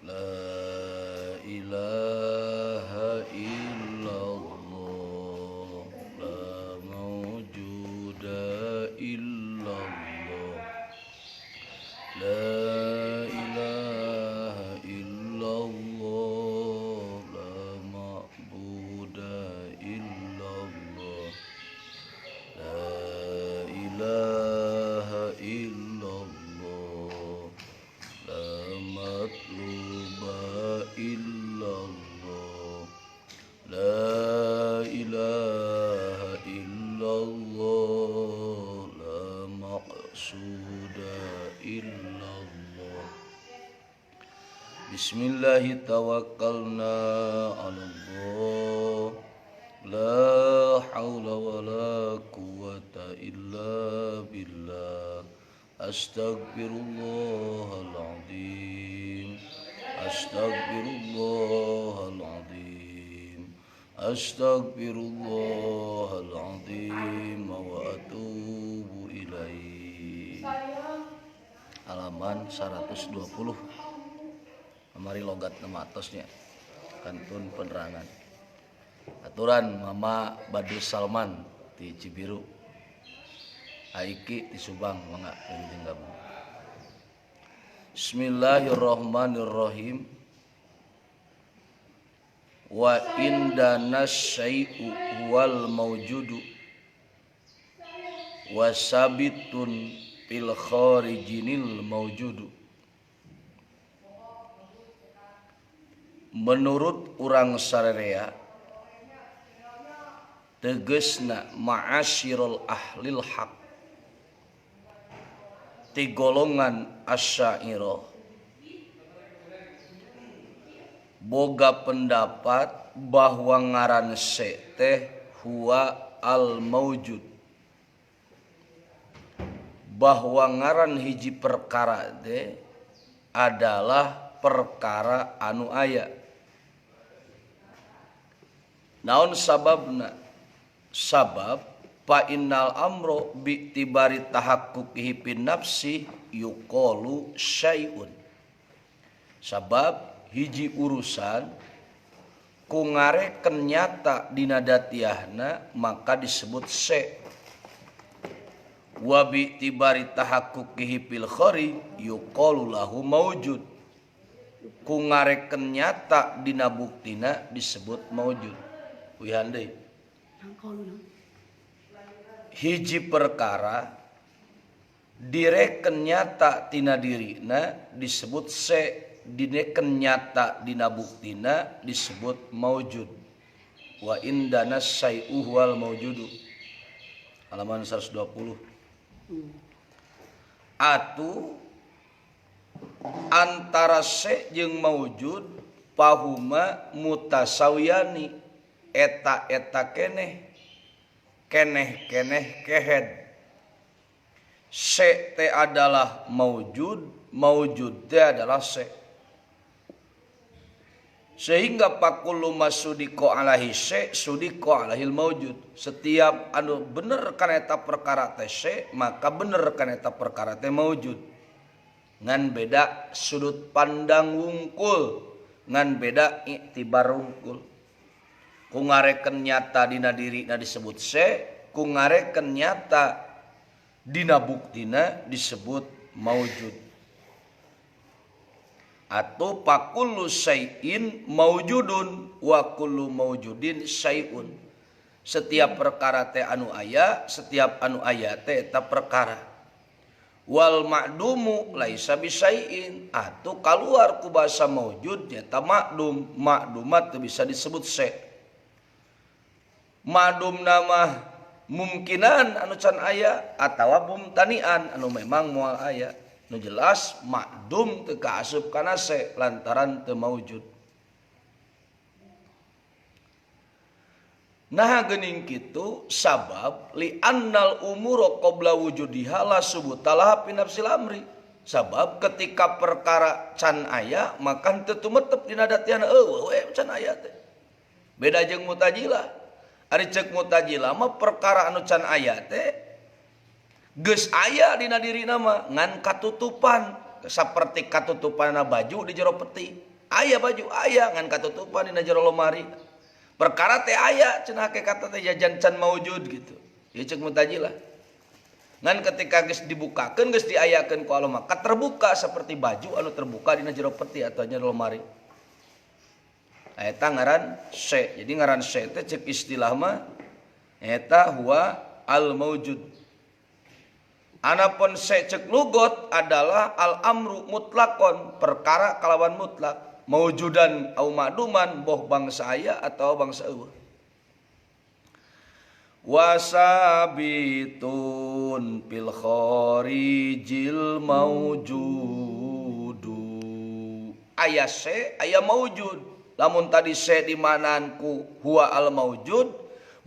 La ilaha illallah, la mawjuda illallah, la ilaha illallah, la ma'buda illallah, la ilaha illallah, la matluba illallah, la ilaha illallah, la maqsuda illallah. Bismillahi tawakkalna ala Allah, la hawla wa la quwwata illa billah. Astaghfirullahaladzim, astaghfirullahaladzim, astaghfirullahaladzim wa atubu ilaih. Halaman 120. Amari logat nama atosnya. Kantun penerangan. Aturan Mama Badrus Salman di Cibiru. Aiki di Subang, mangga jeung gabung. Bismillahirrahmanirrahim. Wa indana syai'u wal mawjudu wa sabitun fil kharijinil mawjudu. Menurut urang sarerea tegesna ma'asyirul ahlil haq ti golongan asy'ariyah boga pendapat bahwa ngaran se teh huwa al maujud, bahwa ngaran hiji perkara teh adalah perkara anu aya. Naon sababna? Sabab fa innal amro bi tibari tahaqquqihi fin nafsi yuqalu syai'un. Sabab hiji urusan ku ngareken nyata dina datiahna maka disebut se. Wa bi tibari tahaqquqihi fil khari yuqalu lahu maujud. Ku ngareken nyata dina buktina disebut maujud. Wihan deui. Hiji perkara direken nyata tina dirina disebut se, direken nyata dina buktina disebut maujud. Wa indana syai'u wal maujudu. Halaman 120. Atu antara se jeung maujud pahuma mutasawiyani, eta keneh kehed. Se te adalah maujud, maujud te adalah se. Sehingga pakullu masudiko alaihi se sudiko alaihil maujud. Setiap anu bener kana eta perkara teh se, maka bener kana eta perkara teh maujud. Ngan beda sudut pandang wungkul, ngan beda iktibar wungkul. Ku ngareken nyata dina dirina disebut se, ku ngareken nyata dina buktina disebut maujud. Atau pakullu syai'in maujudun wa kullu maujudin syai'un. Setiap perkara teh anu aya, setiap anu aya teh eta perkara. Wal ma'dumu laisa bisyai'in. Atau kaluar ku basa maujud nyata ma'dum, ma'dumat teu bisa disebut se. Ma'dum nama mungkinan anu can aya atawa mumtanian anu memang moal aya. Nu jelas ma'dum teu kaasup kana se lantaran teu maujud. Nah geuning kitu sabab li annal umura qabla wujudiha la subutalah fi nafsil amri. Sabab ketika perkara can aya maka teu tumetep dina datiana eueuh we can aya teh. Beda jeung mutajilah. Ari ceuk mutajilah mah perkara anu can aya teh geus aya dina dirina mah ngan katutupan saperti katutupanna baju di jero peti. Aya baju aya ngan katutupan dina jero lemari. Perkara teh aya cenah hakikat teh jajan can maujud gitu. Ieu ceuk Mu'tazilah. Ngan ketika geus dibukakeun geus diayakeun ku Allah maka terbuka seperti baju anu terbuka dina jero peti atawa jero lemari. Eta ngaran sy. Jadi ngaran sy teh ceuk istilah mah eta huwa al maujud. Anapun sy ceuk lugot adalah al amru mutlaqon, perkara kalawan mutlak. Maujudan au ma'duman boh bangsa aya atau bangsa eueuh. Wasabitun fil kharijil maujudu. Aya se aya maujud. Lamun tadi se dimananku huwa al maujud,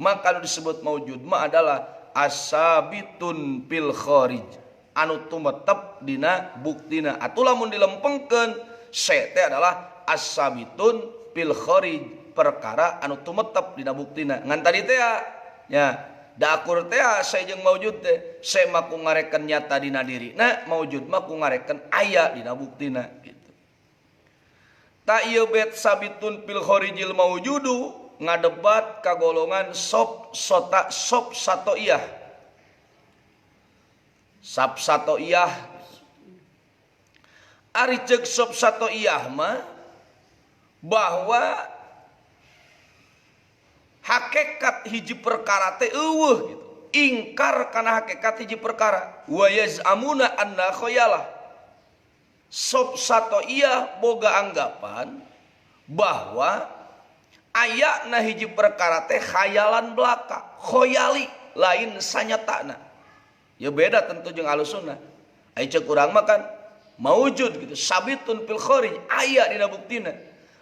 maka disebut maujud mah adalah asabitun fil kharij, anu tumetep dina buktina. Atuh lamun dilempengkeun se teh adalah as-sabitun fil kharij, perkara anu tumetep dina buktina. Ngan tadi teh nya da akur teh se jeung maujud teh se mah ku ngarekeun nyata dina dirina, maujud mah ku ngarekeun aya dina buktina gitu. Ta ieu bet sabitun fil kharijil maujudu ngadebat kagolongan sop sota sop satoiyah. Sab satoiyah ari ceuk sop satoiyah mah bahwa hakikat hiji perkara teh eueuh gitu. Ingkar kana hakikat hiji perkara. Wa yaz'amuna anna khayalah. Sop satoiyah boga anggapan bahwa ayana hiji perkara teh khayalan belaka, khoyali lain sanyatana. Ya beda tentu jeung Ahlussunnah. Ai ceuk urang mah kan maujud gitu, sabitun fil kharij, aya dina buktina.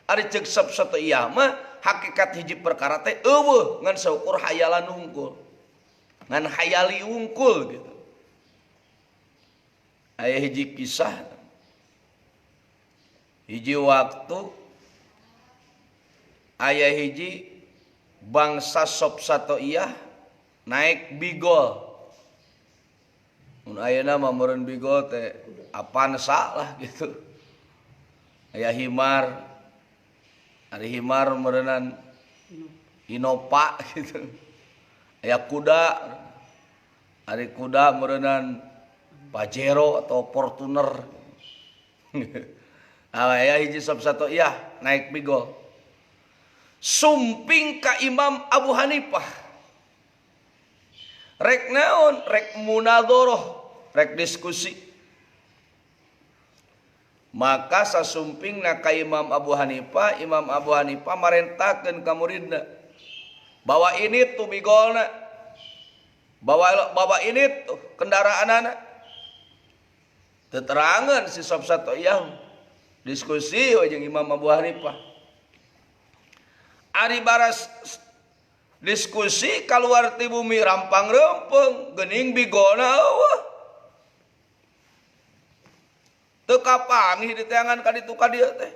Ari ceuk sop satoiyah mah hakikat hiji perkara teh eueuh ngan saukur hayalan unggul. Ngan hayali unggul gitu. Aya hiji kisah. Hiji waktu aya hiji bangsa sop satoiyah naik bigol. Mun ayeuna mah meureun bigol teh apaan salah gitu. Aya himar, ari himar meureunnan Innova gitu. Aya kuda, ari kuda meureunnan Pajero atau Fortuner. Aya hiji sop satoiyah naik bigol. Sumping ka Imam Abu Hanifah. Rek naon? Rek munadharah, rek diskusi. Maka sasumpingna ka Imam Abu Hanifah, Imam Abu Hanifah marentakeun ka muridna. Bawa ini tuh bigolna. Bawa ini tuh kendaraanana. Teterangan si sop satoiyah diskusi jeung Imam Abu Hanifah. Ari baras diskusi kaluar ti bumi rampang-rempeng geuning bigolna eueuh. Teu kapanggih di teangan ka ditu ka dieu teh.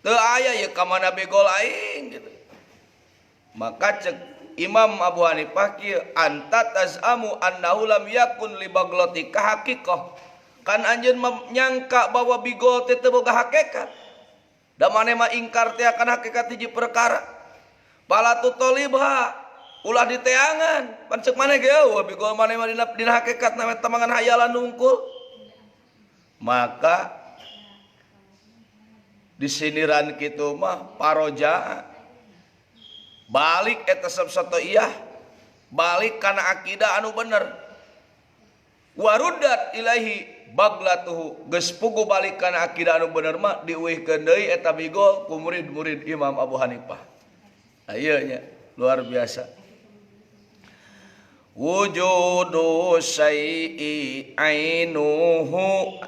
Teu aya ye ka mana bigol aing gitu. Maka cek Imam Abu Hanifah kieu anta tazamu annahu lam yakun li baglatika haqiqah. Kan anjeun nyangka bahwa bigol teh teu boga hakikat. Da maneh mah ingkar teh akan hakikat hiji perkara. Pala tutolibha ulah diteangan. Pan ceuk maneh ge eueuh bigol maneh mah dina hakikat na tamangan hayalan nungkul. Maka disiniran kitu mah paroja balik eta sop satoiyah balik kana akidah anu bener. Warudat ilahi baglatuhu geus pugu balik kana akidah anu bener mah diuihkeun deui eta bigol ku murid-murid Imam Abu Hanifah. Ieu nya luar biasa. Wujudu syai'i ainuhu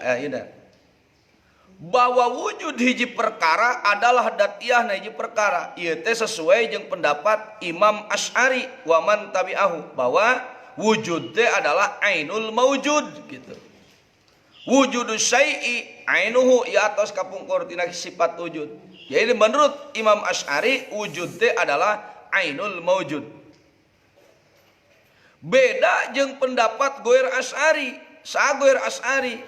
bahwa wujud hiji perkara adalah datiahna hiji perkara. Ieu teh sesuai jeung pendapat Imam Asy'ari wa man tabi'ahu bahwa wujud teh adalah ainul maujud gitu. Wujudu syai'i ainuhu ya atos kapungkur tina sifat wujud. Jadi menurut Imam Asy'ari wujud teh adalah ainul maujud. Beda jeung pendapat Goir Asy'ari. Sa Goir Asy'ari?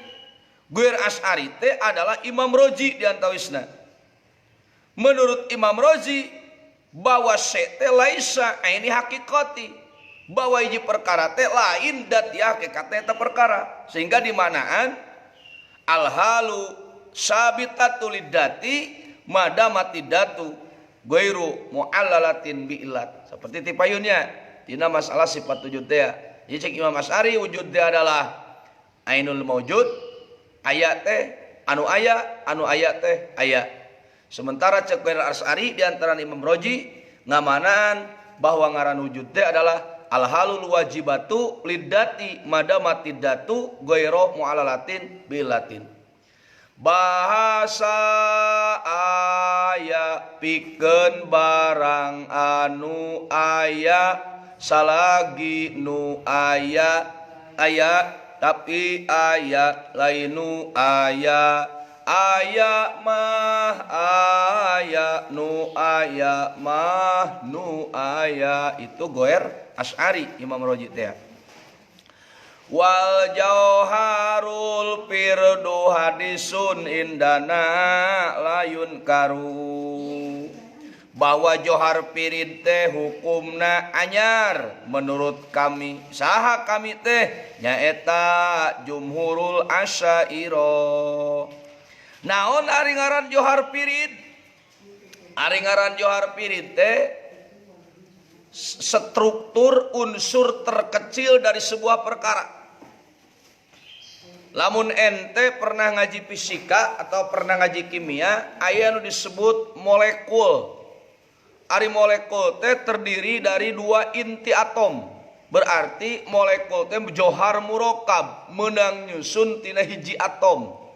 Goir Asy'ari teh adalah Imam Roji di antawisna. Menurut Imam Razi bahwa syai' teh laisa aini hakikati, bahwa hiji perkara teh lain dati hakikat eta perkara, sehingga di manaan al halu sabitatu lidati madamati datu ghairu muallalatin bi illat, seperti tipayunnya dina masalah sifat wujud teh. Jadi cek Imam Asy'ari wujud teh adalah ainul maujud, aya teh anu aya teh aya. Sementara cek Asy'ari di antara Imam Razi ngamanaan bahwa ngaran wujud teh adalah al halul wajibatu lidati madamati datu ghairu muallalatin bilatin. Bahasa aya pikeun barang anu aya salagi nu aya tapi aya lain nu aya mah aya nu aya itu goer Asy'ari Imam Razi teh. Wal jauharul firdu hadisun indana layun karu, bahwa johar pirid teh hukumna anyar menurut kami, saha kami teh nyaeta jumhurul asy'ariyah. Naon ari ngaran johar pirid? Ari ngaran johar pirid teh struktur unsur terkecil dari sebuah perkara. Lamun ente pernah ngaji fisika atau pernah ngaji kimia, aya nu disebut molekul. Ari molekul teh terdiri dari dua inti atom. Berarti molekul teh johar murokab, meunang nyusun tina hiji atom.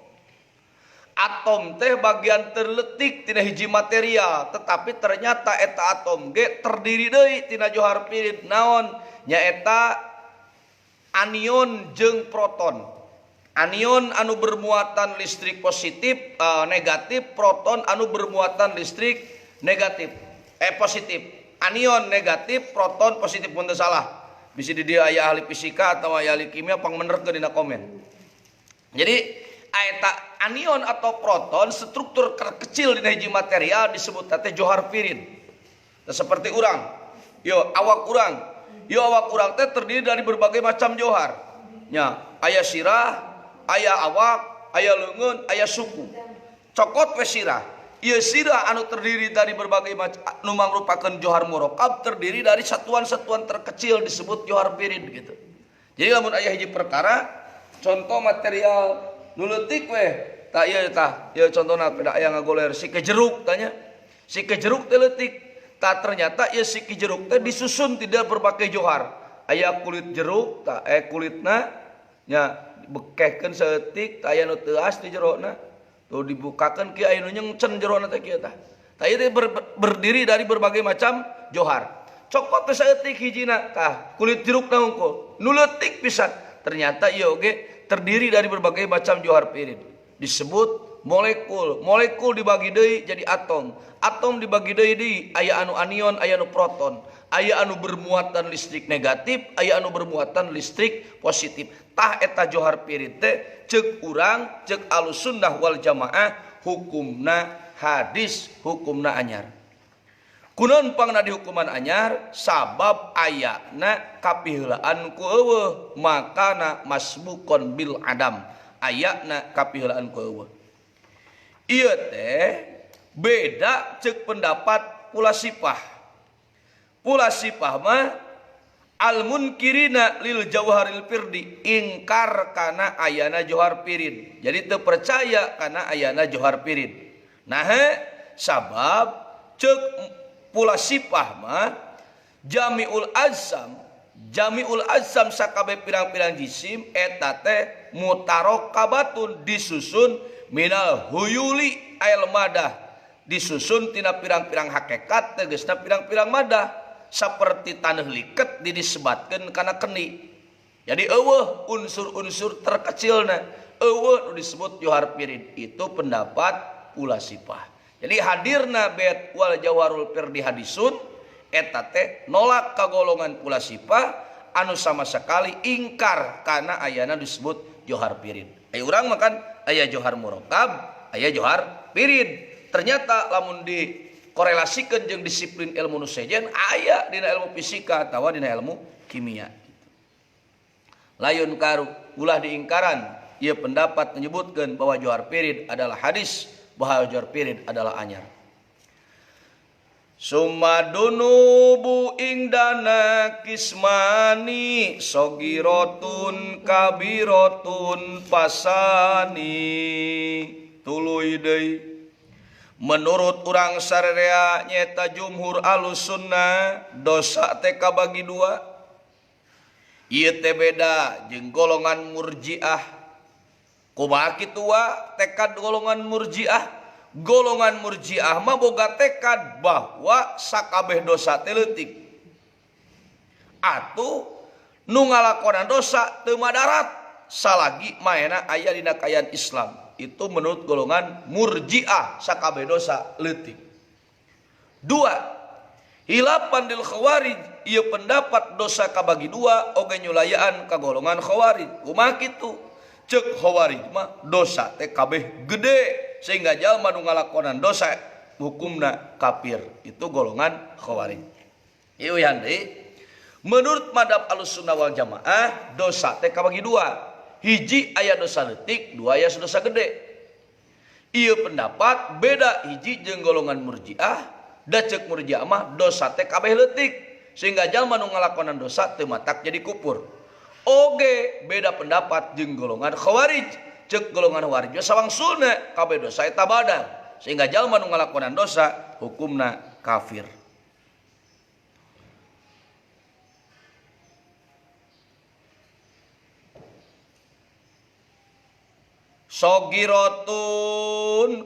Atom teh bagian terletik tina hiji material, tetapi ternyata eta atom ge terdiri deui tina johar pirid. Naon? Nyaeta anion jeung proton. Anion anu bermuatan listrik positif negatif, proton anu bermuatan listrik negatif positif. Anion negatif, proton positif, pun teu salah. Bisa di dia aya ahli fisika atau aya ahli kimia pang benerkeun dina komen. Jadi eta anion atau proton struktur terkecil di hiji material disebut teh johar pirid. Seperti urang. Awak urang teh terdiri dari berbagai macam johar. Nya, aya sirah, aya awak, aya leungeun, aya suku. Cokot we sirah. Ieu sirah anu terdiri dari berbagai macam anu mangrupakeun johar murokab terdiri dari satuan-satuan terkecil disebut johar pirid gitu. Jadi lamun aya hiji perkara, contoh material nu leutik we tah ieu contona da aya ngagoler si kejeruk tanya. Si kejeruk teh leutik. Tah ternyata ieu si kejeruk teh disusun tidak berbagai johar. Aya kulit jeruk, tah kulitna nya bekehkeun saeutik, tah aya nu teuas di jerona. Tuh dibukakeun kieu aya nu nyengcen jerona teh kieu tah. Tah ieu teh berdiri dari berbagai macam johar. Cokot teh saeutik hijina, tah kulit jerukna hungkul. Nu leutik pisan. Ternyata ieu oge terdiri dari berbagai macam johar pirid. Disebut molekul. Molekul dibagi deui jadi atom. Atom dibagi deui aya anu anion, aya anu proton. Aya anu bermuatan listrik negatif, aya anu bermuatan listrik positif. Tah eta johar pirid teh ceuk urang, ceuk Ahlussunnah wal Jamaah hukumna hadis, hukumna anyar. Kunaon pangna di hukuman anyar? Sabab ayana kapiheulaan ku eueuh, makana masbukon bil adam. Ayana kapiheulaan ku eueuh. Ieu teh beda ceuk pendapat pula sifah. Pula sifah mah al munkirina lil jauharil firdi, ingkar kana ayana johar pirid. Jadi teu percaya kana ayana johar pirid. Nah, sabab ceuk pula sifah mah jamiul azam sakabe pirang-pirang jisim eta teh mutarokabatun disusun minal huyuli ail madah, disusun tina pirang-pirang hakikat tegasna pirang-pirang madah, saperti taneuh liket disebatkeun kana keni. Jadi eueuh unsur-unsur terkecilna, eueuh nu disebut johar pirid. Itu pendapat pula sifah. Jadi hadirna bait wal jawharul firdi hadisun eta teh nolak kagolongan pula sifah anu sama sekali ingkar kana ayana disebut johar pirid. Aya urang makan aya johar murokab, aya johar pirid. ternyata lamun dikorelasikan jeung disiplin ilmu nu sejen aya dina ilmu fisika atawa dina ilmu kimia. Layun karu ulah diingkaran ieu pendapat menyebutkan bahwa Johar Pirid adalah hadis, bahwa Johar Pirid adalah anyar. Sumadunubu ingdana kismani sogirotun kabirotun pasani tuluy deui. Menurut urang sarerea nyata jumhur alusunnah dosa teh kabagi dua. Ieu teh beda jeung golongan murjiah. Kumaha kitu wa tekad golongan murjiah? Golongan murjiah mah boga tekad bahwa sakabeh dosa teh leutik. Atuh nu ngalakonan dosa teu madarat salagi maena aya dina kayan Islam. Itu menurut golongan murjiah sakabeh dosa leutik. Dua, hilapan dil khawarij ieu pendapat dosa kabagi dua oge nyulayaan ka golongan khawarij. Kumaha kitu? Ceuk khawarij mah dosa teh kabeh gede sehingga jalma nu ngalakonan dosa hukumna kafir. Itu golongan khawarij. Ieu deui menurut madhab Ahlussunnah wal Jamaah dosa teh kabagi dua. Hiji aya dosa leutik, dua aya dosa gede. Ieu pendapat beda hiji jeung golongan murjiah. Da ceuk murjiah mah dosa teh kabeh leutik sehingga jalma nu ngalakonan dosa teu matak jadi kufur. Oge beda pendapat jeung golongan khawarij. Ceuk golongan khawarij sawangsulna kabeh dosa eta badal sehingga jalma nu ngalakonan dosa hukumna kafir. Sogirotun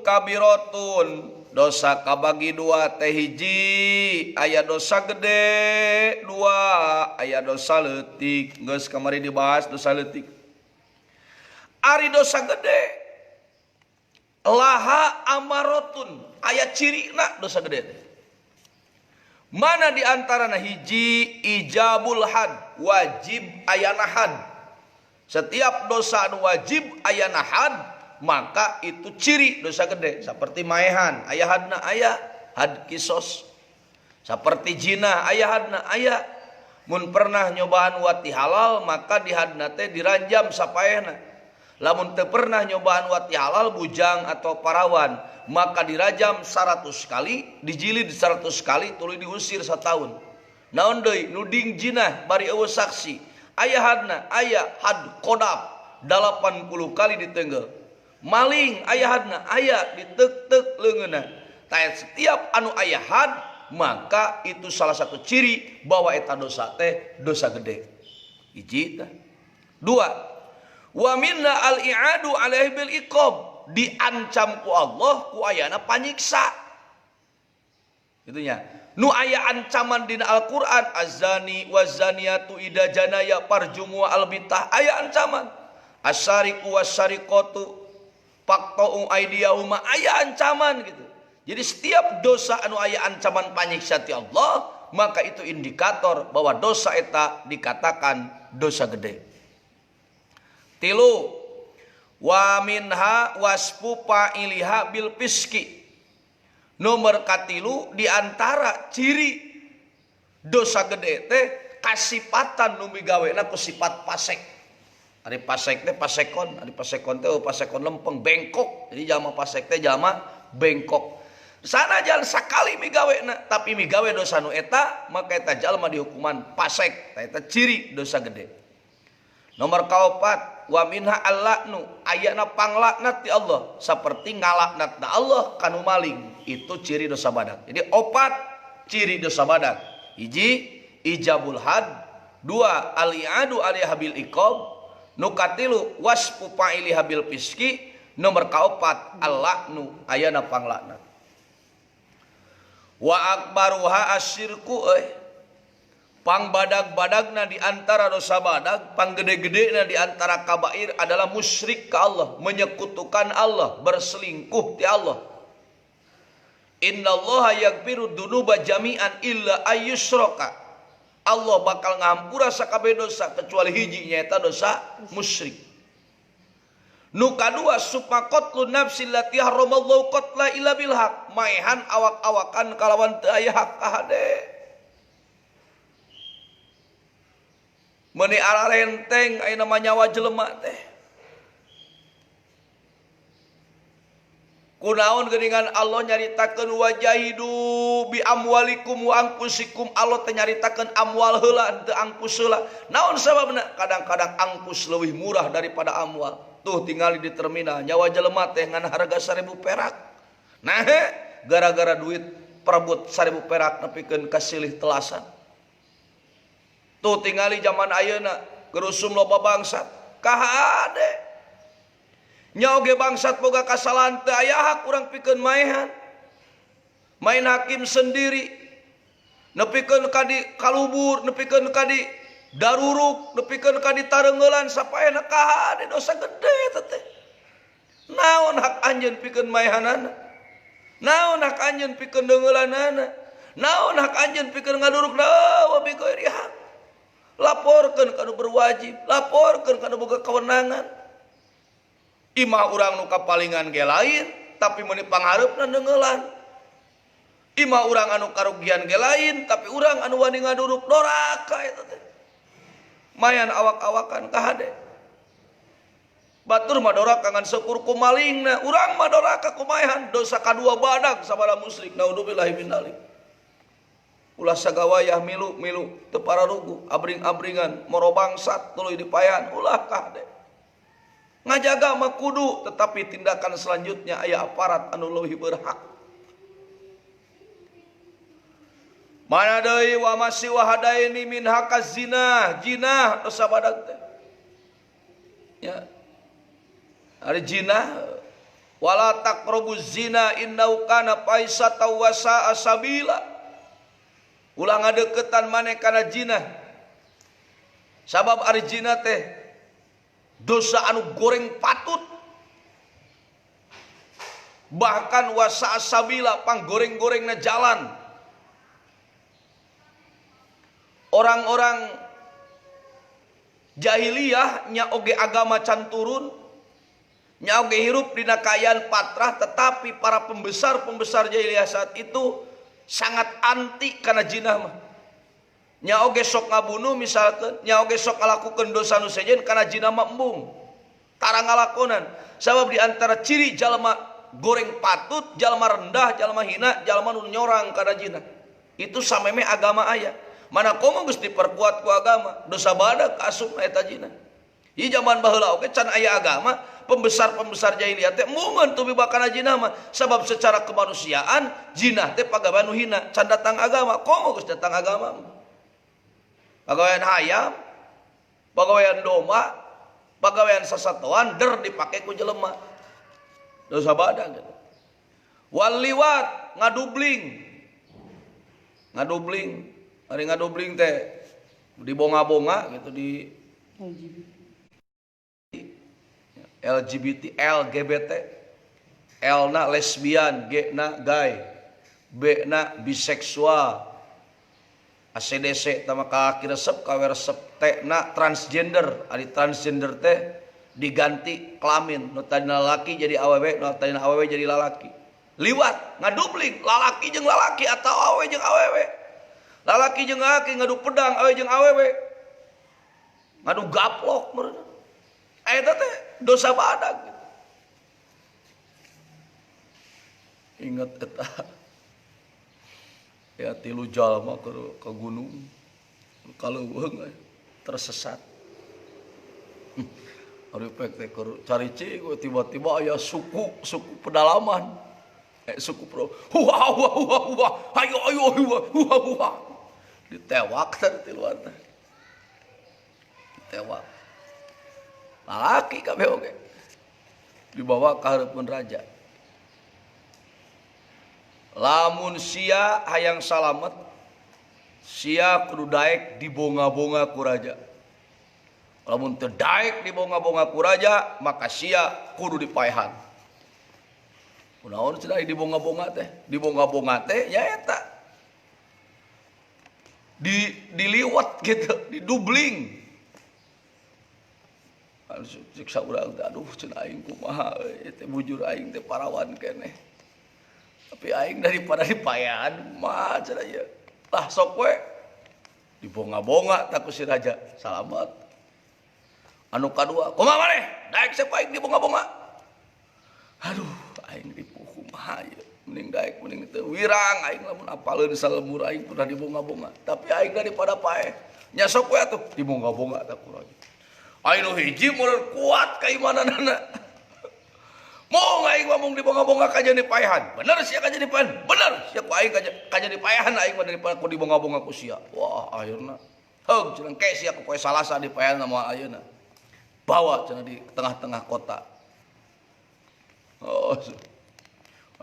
kabirotun dosa kabagi dua teh hiji aya dosa gede, dua aya dosa leutik. Geus kamari dibahas dosa leutik. Ari dosa gede laha amarotun aya cirina dosa gede teh. Mana di antarana hiji ijabul had wajib ayana had. Setiap dosa anu wajib ayana had maka itu ciri dosa gede. Seperti maehan aya hadna aya had kisos. Seperti zina aya hadna aya. Mun pernah nyobaan wati halal maka di hadna teh diranjam sapaehna. Lamun teu pernah nyobaan wati halal bujang atau parawan maka dirajam 100 kali, dijilid 100 kali, tuluy diusir setahun. Naon deui nuding jinah bari eueuh saksi. Aya hadna aya had kodap 80 kali ditenggel. Maling aya hadna aya diteuk-teuk leungeunna. Tah setiap anu aya had maka itu salah satu ciri bahwa eta dosa teh dosa gede. Hiji tah. Dua, wa minna al-i'adu alaihi bil iqab, diancam ku Allah ku ayana panyiksa. Itunya. Nu aya ancaman dina Al-Qur'an azani wazaniatu ida janaya parjumu albitah aya ancaman. Asyariqu wasyariqatu faqta'u aydiyahuma aya ancaman gitu. Jadi setiap dosa anu aya ancaman panyiksa ti Allah maka itu indikator bahwa dosa eta dikatakan dosa gede. Tilu, wa minha wasfu fa'iliha bil fiski. Nomor katilu diantara ciri dosa gede teh kasipatan nu migawena ku sifat pasek. Ari pasek teh pasekon, ari pasekon teh pasekon lempeng bengkok. Jadi jalma pasek teh jalma bengkok. Sanajan sakali migawena tapi migawe dosa nu eta maka eta jalma dihukuman pasek. Eta ciri dosa gede. Nomor kaopat wa minha al-la'nu ayana panglaknat ti Allah seperti ngalaknatna Allah kanu maling. Itu ciri dosa badak. Jadi opat ciri dosa badak. Hiji ijabul had, dua al-i'adu alaiha bil iqab, nu katilu wasfu fa'iliha bil fiski, nomor kaopat al-la'nu ayana panglaknat. Wa akbaruha asyirku pangbadag-badagna di antara dosa badag, panggede-gedena di antara kabair adalah musyrik ke Allah, menyekutukan Allah, berselingkuh ti Allah. Innallaha yaghfiru dzunuba jami'an illa ayyusyraka. Allah bakal ngampura sakabeh dosa kecuali hiji nyaeta dosa musyrik. Nu kadua supaqatlun nafsil lati haramallahu qatla illa bil haq. Maehan awak-awakan kalawan teu aya hak kahade. Meuni ararenteng aya nama nyawa jelema teh. Kunaon geuningan Allah nyaritakeun wajahidu bi amwalikum wa anfusikum. Allah teh nyaritakeun amwal heula teu angkus heula. Naon sababna? Kadang-kadang angkus leuwih murah daripada amwal. Tuh tinggal di terminal nyawa jelema teh ngan harga 1.000 perak. Nah, gara-gara duit perebut 1.000 perak nepikeun ka silih telasan. Tuh tinggal di zaman ayeuna gerusum loba bangsat. Kahade. Nya oge bangsat boga kasalahan teu aya hak urang pikeun maehan. Main hakim sendiri. Nepikeun ka di kalubur, nepikeun ka di daruruk, nepikeun ka di tareungeulan sapaena kahade dosa gede teh. Naon hak anjeun pikeun maehanana? Naon hak anjeun pikeun deungeulanana? Naon hak anjeun pikeun ngadurukna wa bi ghairi hak? Laporkeun kana berwajib, laporkeun kana boga kewenangan. Imah urang nu kapalingan ge lain, tapi meuni panghareupna deungeulan. Imah urang anu karugian ge lain, tapi urang anu wani ngaduruk doraka eta teh. Mayan awak-awakan kahade. Batur mah doraka ngan seukur ku malingna, urang mah doraka kumayan dosa kadua badag sabada musyrik. Naudzubillahi min dzalik. Ulah sagawayah milu teu pararugu, abring-abringan moro bangsat tuluy dipayan ulah kahade. Ngajaga mah kudu, tetapi tindakan selanjutnya aya aparat anu leuwih berhak. Mana deui wa masih wahadaini min hakaz zina, jinah dosa badag teh. Ya. Ari jinah wala taqrabuz zina innahu kana fahisatan wa sa'a sabila. Ulah ngadeukeutan maneh kana jinah. Sabab ari jinah teh dosa anu goreng patut. Bahkan wa sa'a sabila panggoreng-gorengna jalan. Orang-orang jahiliyah nya oge agama can turun, nya oge hirup dina kaayaan patrah, tetapi para pembesar-pembesar jahiliyah saat itu sangat anti kana jinah mah. Nya oge sok ngabunuh misalkan, nya oge sok ngalakukeun dosa nu sejen kana jinah mah embung. Tara ngalakonan. Sabab di antara ciri jalma goreng patut, jalma rendah, jalma hina, jalma nu nyorang kana jinah. Itu sameme agama aya. Mana komo geus diperkuat ku agama, dosa badag asup eta jinah. Ieu zaman baheula oge can aya agama, pembesar-pembesar jahiliyah teh moungeun tubi bakana jinah mah, sabab secara kemanusiaan jinah teh pagawean nu hina, can datang agama, komo geus datang agama. Pagawean hayam, pagawean domba, pagawean sasatoan der dipake ku jelema. Dosa badag. Wal liwat ngadubling. Ngadubling. Ari ngadubling teh dibonga-bonga gitu di LGBT, L na lesbian, G na gay, B na biseksual, ACDC tama kaki resep, kawe resep, T na transgender. Ari transgender teh diganti kelamin, nu tadina lalaki jadi awewe, nu tadina awewe jadi lalaki. Liwat ngadubling lalaki jeung lalaki atau awewe jeung awewe. Lalaki jeung laki ngadu pedang, awewe jeung awewe ngadu gaplok meureun. Eta teh dosa badag. Ingat eta. Ya tilu jalma ke gunung. Kaleuweung tersesat. Ari pek teh caricing tiba-tiba aya suku pedalaman. Suku pro. Huwa. Ayo huwa. Ditewak tadi luar teh. Ditewak. Lalaki kabeh oge. Dibawa ka hareupeun raja. Lamun sia hayang salamet, sia kudu daek dibonga-bonga ku raja. Lamun teu daek dibonga-bonga ku raja, maka sia kudu dipaehan. Kunaon cenah dibonga-bonga teh? Dibonga-bonga teh nya eta. Diliwat gitu, didubling. siksa urang teh aduh cenah aing kumaha teh bujur aing teh parawan keneh. Tapi aing daripada dipayahan mah cenah ieu. Lah sok we dibonga-bonga tak ku si raja. Salamat. Anu kadua, kumaha maneh? Daek sia aing dibonga-bonga. Aduh, aing dipuh kumaha ieu. Mending daek mending teu wirang aing lamun apaleun salemur aing pernah dibonga-bonga. Tapi aing daripada paeh nya sok we atuh dibonga-bonga tak ku raja. Aing nu hiji mun kuat keimananana. Mau aing ngomong dibonga-bonga ka jadi paehan. Bener sia ka jadi paehan. Bener sia ku aing ka jadi paehan aing mah daripada ku dibonga-bonga ku sia. Wah, akhirna heug cenah ke sia ku poe Salasa di paehan sama ayeuna. Bawa cenah di tengah-tengah kota. Oh,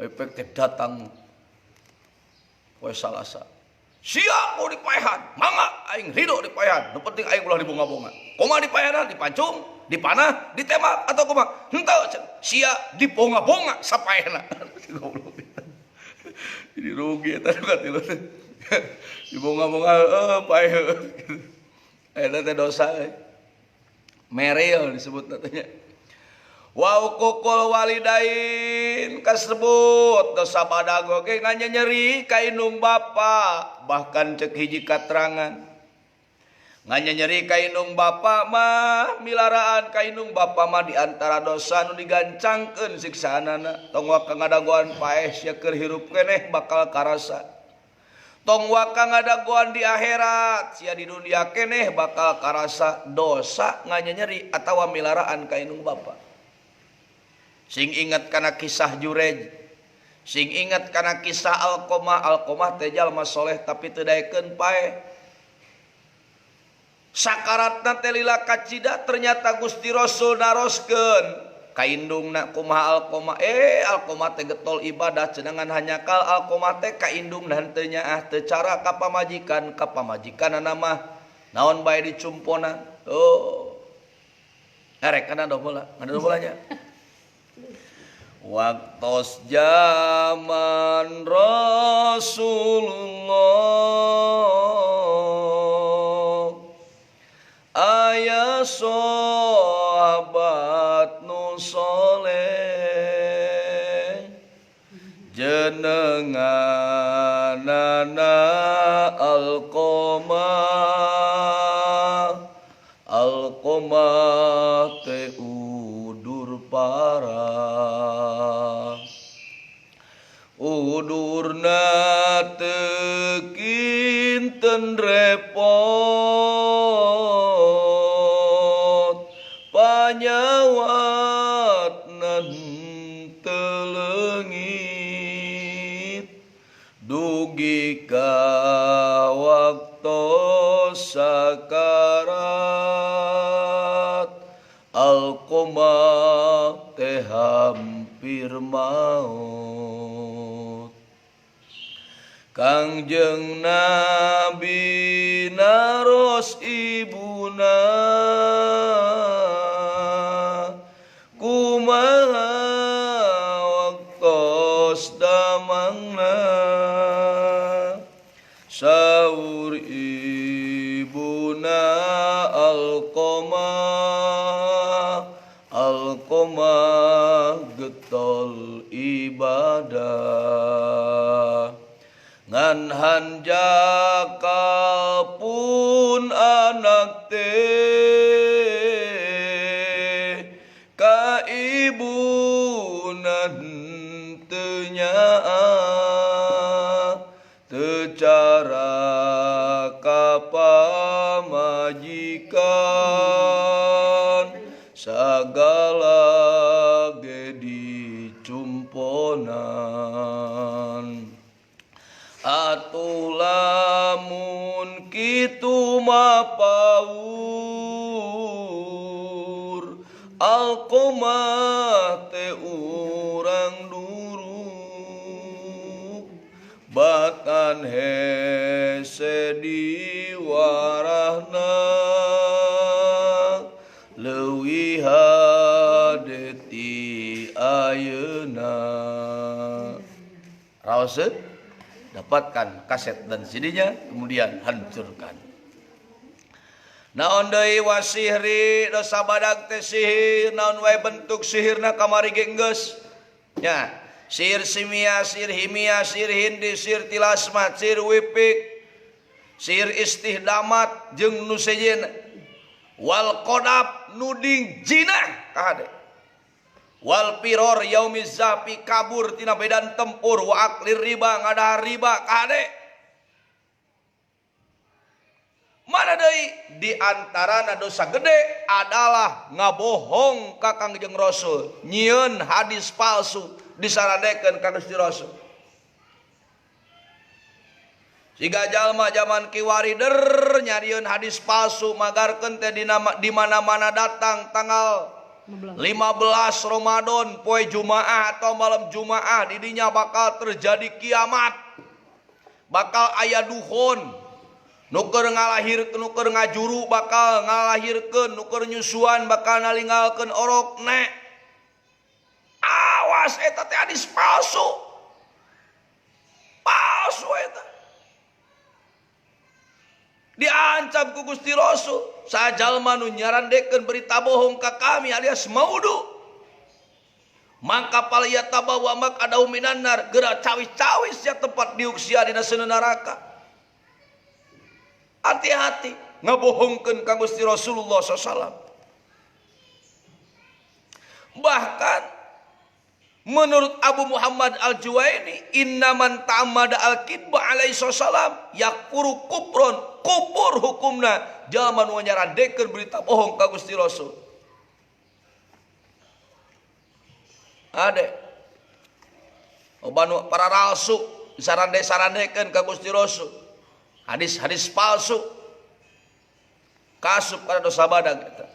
efek teh datang poe Salasa. Sia ku di paehan, mangga aing ridho di paehan. Nu penting aing ulah dibonga-bonga. Kumaha di paehan? Dipancung, dipanah, ditembak atau kumaha? Henteu sia dibonga-bonga sapaehna. Goblok. Jadi rugi eta nu katilu. Dibonga-bonga paeh. Eta teh dosa. Merel disebut katanya. Wa uququl walidain kasebut dosa badag oge nganyeri ka indung bapa, bahkan cek hiji katerangan nganyeri ka indung bapa mah milaraan ka indung bapa mah diantara dosa nu digancangkeun siksaanana. Tong waka ngadagoan paeh sia keur hirup keneh bakal karasa. Tong waka ngadagoan di akhirat sia di dunia keneh bakal karasa dosa nganyeri atawa milaraan ka indung bapa. Sing ingat kana kisah Jurej, sing ingat kana kisah Alqomah teh jalma soleh tapi teu daekeun paeh. Sakaratna teh lila kacida ternyata Gusti Rasul naroskeun ka indungna kumaha Alqomah teh getol ibadah cenangan hanyakal Alqomah teh ka indungna henteu nyaah teu cara ka pamajikanana mah naon bae dicumponan. Oh. Arek kana dobola, ngada dobolanya. Waktos zaman Rasulullah aya sahabat nu soleh jenenganana Alqomah teh udur parah udurna teu kinten repot panyawatna teu leungit dugi ka waktos sakarat Alqomah teh hampir maut. Kangjeng Nabi naros ibuna kumaha waktos damangna saur ibuna Alqomah getol ibadah ngan hanjakal pun anak teh ka ibunan teu nyaah teu cara ka pamajikan sagala ge dicumponan. Atuh lamun kitu mah paur Alqomah teh urang duruk bahkan hese diwarahna leuwih hade ti ayeuna. Raoseun dapatkan kaset dan CD-nya kemudian hancurkan. Naon deui wasihri dosa badag teh sihir, naon wae bentuk sihirna kamari ge geus nya. Sihir simia, sihir himia, sihir hindi, sihir tilasmat, sihir wipik, sihir istihdamat jeung nu sejeuna. Wal qadab nuding jinah kahade. Wal piror yaumiz zafi kabur tina medan tempur wa aklir riba ngadahar riba kahade. Mana deui di antarana dosa gede adalah ngabohong ka Kangjeng Rasul, nyieun hadis palsu disaranekeun ka Gusti Rasul. Siga jalma zaman kiwari der nyarieun hadis palsu magarkeun teh di mana-mana datang tanggal 15 Ramadan poe Jumaah atau malam Jumaah di dinya bakal terjadi kiamat. Bakal aya duhun. Nuker ngalahirkeun, nuker ngajuru bakal ngalahirkeun, nuker nyusuan bakal nalinggalkeun orokna. Awas eta teh hadis palsu. Palsu eta. Diancam ku Gusti Rasul, sajalma nu nyarandekeun berita bohong ka kami alias maudu. Mangka paliyatabawa mak adau minan nar, geura cawis-cawis ya tempat diuksia dina seuneu neraka. Hati-hati ngabohongkeun ka Gusti Rasulullah SAW. Bahkan menurut Abu Muhammad Al-Juwaini, innaman ta'ammada al-kidba alaihi salam yakfuru kufron, kufur hukumna jalma nu nyarandekeun berita bohong ka Gusti Rasul. Ade obanu para rasul sarande-sarandekeun ka Gusti Rasul. Hadis-hadis palsu kasup kana dosa badag eta.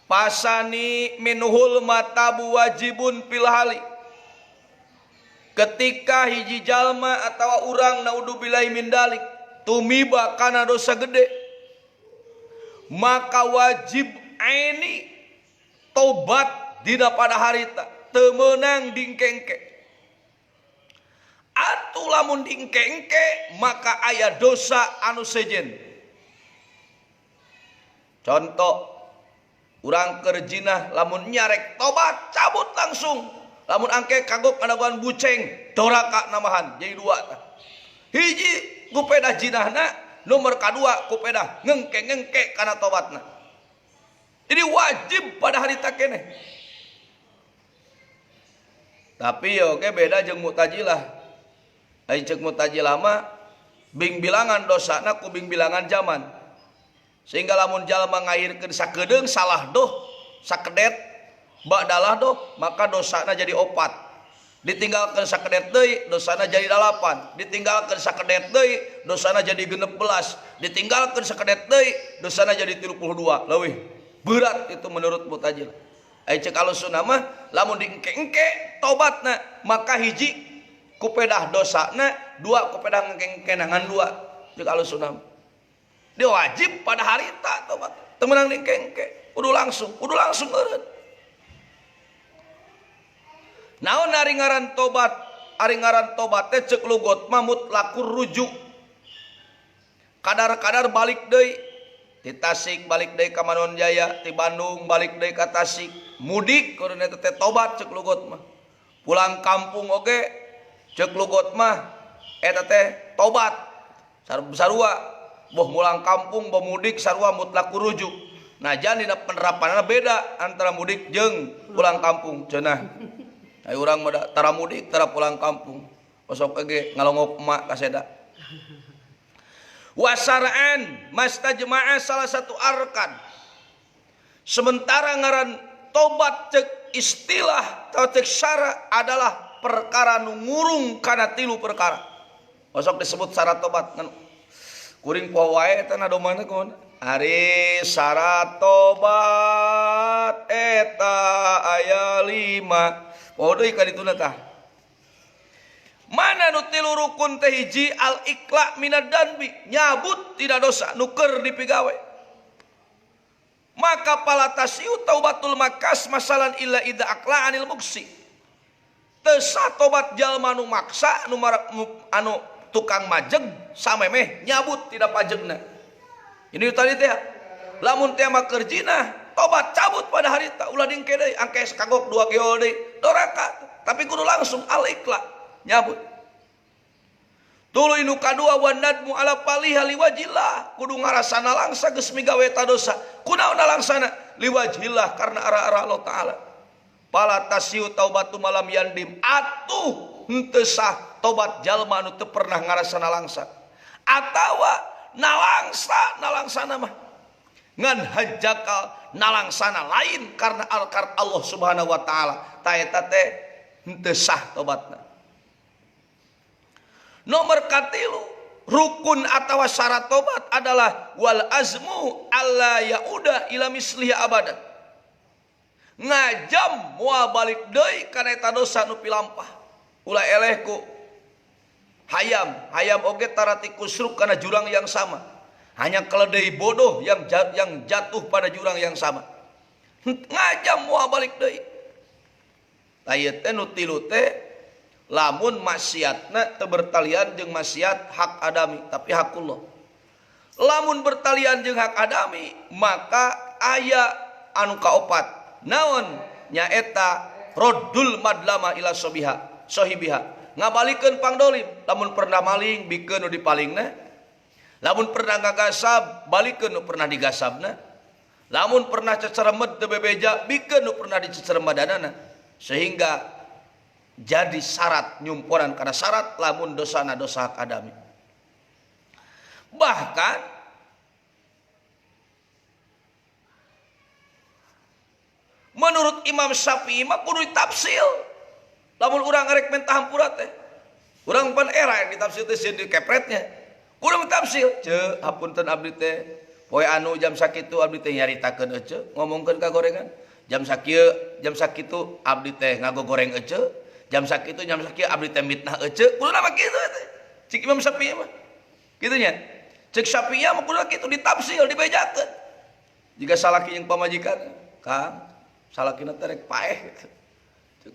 Pasani minhul matabu wajibun fil hali. Ketika hiji jalma atawa urang naudzubillahi min dalik tumiba kana dosa gede, maka wajib aini tobat dina pada harita teu meunang dingkengke. Atuh lamun dingkengke maka aya dosa anu sejen. Contoh, urang keur jinah lamun nyarek tobat cabut langsung. Lamun angke kagok ngadaguan buceng doraka namahan jadi dua. Hiji ku pedah jinahna, nomor kadua ku pedah ngengke-ngengke kana tobatna. Jadi wajib pada harita keneh. Tapi oke beda jeung Mu'tazilah. Ai ceuk Mu'tazilah mah bing bilangan dosana ku bing bilangan zaman. Sehingga lamun jalma ngahirkeun sakedeung salah doh sakedet badalah doh maka dosana jadi 4. Ditinggalkeun sakedet deui dosana jadi 8. Ditinggalkeun sakedet deui dosana jadi 16. Ditinggalkeun sakedet deui dosana jadi 32. Leuwih berat itu menurut Mu'tazilah. Ai ceuk Ahlussunnah mah lamun diengke-engke tobatna maka hiji kupedah dosana, 2 kupedah ngengkenangan 2 ceuk Ahlussunnah. Dia wajib pada harita tobat. Teu meunang dingkengke, kudu langsung eureun. Naon ari ngaran tobat? Ari ngaran tobat teh ceuk lugot mah mutlakur rujuk. Kadar-kadar balik deui. Ti Tasik balik deui ka Mangun Jaya, ti Bandung balik deui ka Tasik. Mudik kudu eta teh tobat ceuk lugot mah. Pulang kampung oge ceuk lugot mah eta teh tobat. Sarua boh mulang kampung boh mudik sarua mutlakur rujuk. Najan dina penerapanna beda antara mudik jeung pulang kampung cenah. Ai urang mah tara mudik tara pulang kampung. Osok ge ngalongok emak kaseda. Wasaraan mastajma'a salah satu arkan. Sementara ngaran tobat cek istilah atau cek syara adalah perkara nu ngurung kana 3 perkara. Osok disebut syarat tobat kan. Kuring poho wae eta nadomana kumaha? Ari syarat tobat eta aya 5. Poho deui ka dituna tah. Mana nu 3 rukun teh hiji al ikla minad danbi, nyabut tidak dosa nuker dipigawe. Maka palatasiu taubatul makas masalan illa idza akla anil muksi. Teu tobat jalma nu maksa nu anu tukang majeg samemeh nyabut tidak pajegna. Ini tadi teh lamun teh mah keur jinah tobat cabut pada hari ta ulah dingke deui angke kagok 2 geol deui doraka tapi kudu langsung al-iqla nyabut. Tuluy nu kadua wa nadmu ala paliha liwajillah kudu ngarasana langsa geus migawe eta dosa. Kunaon langsana liwajillah karena ara-ara Allah taala. Pala tasiu taubatu malam yandim atuh henteu sah tobat jalma anu teu pernah ngarasana langsa. Atawa nalangsana mah ngan hajakal nalangsana lain karena alkar Allah subhanahu wa ta'ala ta eta teh henteu sah tobatna. Nomor katilu rukun atawa syarat tobat adalah wal azmu alla yauda ila misliha abada ngajam moal balik deui kana eta dosa nu pilampah ulah eleh ku hayam oge tarati kusruk karena jurang yang sama. Hanya keledai bodoh yang jatuh pada jurang yang sama. Ngajam moal balik deui. Tah teh nu tilu teh lamun maksiatna teu bertalian jeung maksiat hak adami tapi hakullah. Lamun bertalian jeung hak adami maka aya anu kaopat. Naon nyaeta raddul madlama ila sahibiha. Ngabalikeun pangdolim lamun pernah maling bikeun nu dipalingna lamun pernah ngagasab balikeun nu pernah digasabna lamun pernah ceceremed teu bebeja bikeun nu pernah diceceremadanana sehingga jadi syarat nyumporan karena syarat lamun dosana dosa hak adami. Bahkan menurut Imam Syafi'i mah kudu ditafsil. Lamun urang arek mentah hampura teh urang pan era yang ditafsir teh sieun di kepretnya kudu ditafsir ce hapunten abdi teh poe anu jam sakitu abdi teh nyaritakeun ece ngomongkeun ka gorengan jam sakieu jam sakitu abdi teh ngagogoreng ece jam sakitu abdi teh mitnah ece kudu nama kitu teh cik Imam Syafi'i mah kitu nya cek Syafi'i mah kudu kitu ditafsir dibejakeun jika salaki jeung pamajikan Kang salakina teh rek paeh gitu.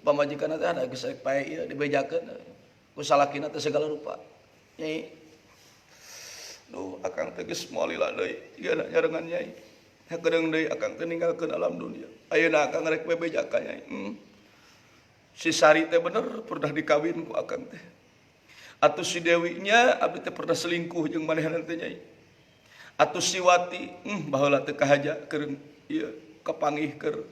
Pamajikan teh ada geus rek pae ieu dibejakeun ku salakina teh segala rupa. Nyai. Duh akang teh geus moal lila deui jiga nyarengan nyai. Hakedeung deui akang teh ninggalkeun alam dunia. Ayeuna akang rek bebejakan nyai. Si Sari teh bener pernah dikawin ku akang teh. Atuh si Dewinya abdi teh pernah selingkuh jeung manehna teh nyai. Atuh si Wati baheula teu kahaja keur ieu kapanggih keur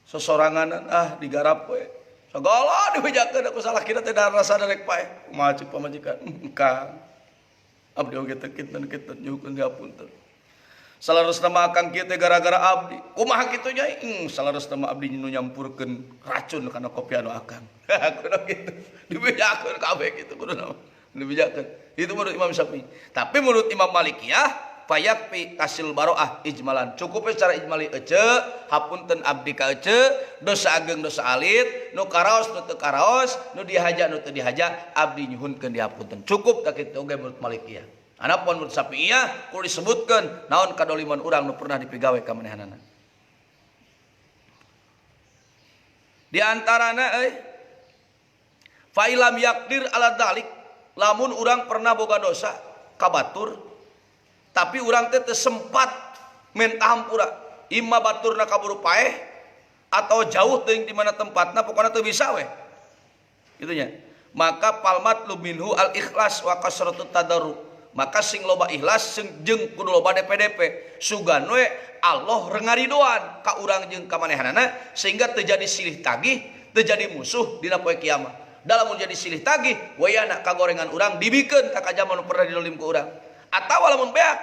sosoranganan digarap we segala dibejakeun aku salakina teh dahar rasa rek paeh kumaha ceuk pamajikan Kang abdi oge teu kinten nyuhkeun dihapunten salaresna mah akang kieu teh gara-gara abdi kumaha kitu nya salaresna mah abdi nu nyampurkeun racun kana kopi anu akang kudu kitu dibejakeun kabeh kitu kudu dibejakeun itu menurut Imam Syafi'i tapi menurut Imam Malikiyah fayakfi kasil baroah ijmalan cukup secara ijmali ece hapunten abdi ka ece dosa ageng dosa alit nu karaos nu teu karaos nu dihaja nu teu dihaja abdi nyuhunkeun dihapunten cukup tak kitu oge menurut Malikiyah. Anapun menurut Syafi'iyah kudu disebutkeun naon kadoliman urang nu pernah dipigawe ka manehanana. Di antarana fa ilam yakdir ala dalik lamun urang pernah boga dosa kabatur tapi urang teh sempat mentah hampura imma baturna kaburu paeh atau jauh teuing di mana tempatna pokona teu bisa we kitu nya maka palmat luminhu al ikhlas wa kasratut tadarru maka sing loba ikhlas jeung kudu loba DP sugan we Allah rengaridoan ka urang jeung ka manehanana sehingga teu jadi silih tagih teu jadi musuh dina poe kiamat dalam menjadi silih tagih wayana kagorengan urang dibikeun ka kajaman nu pernah didolim ku urang atawa lamun bea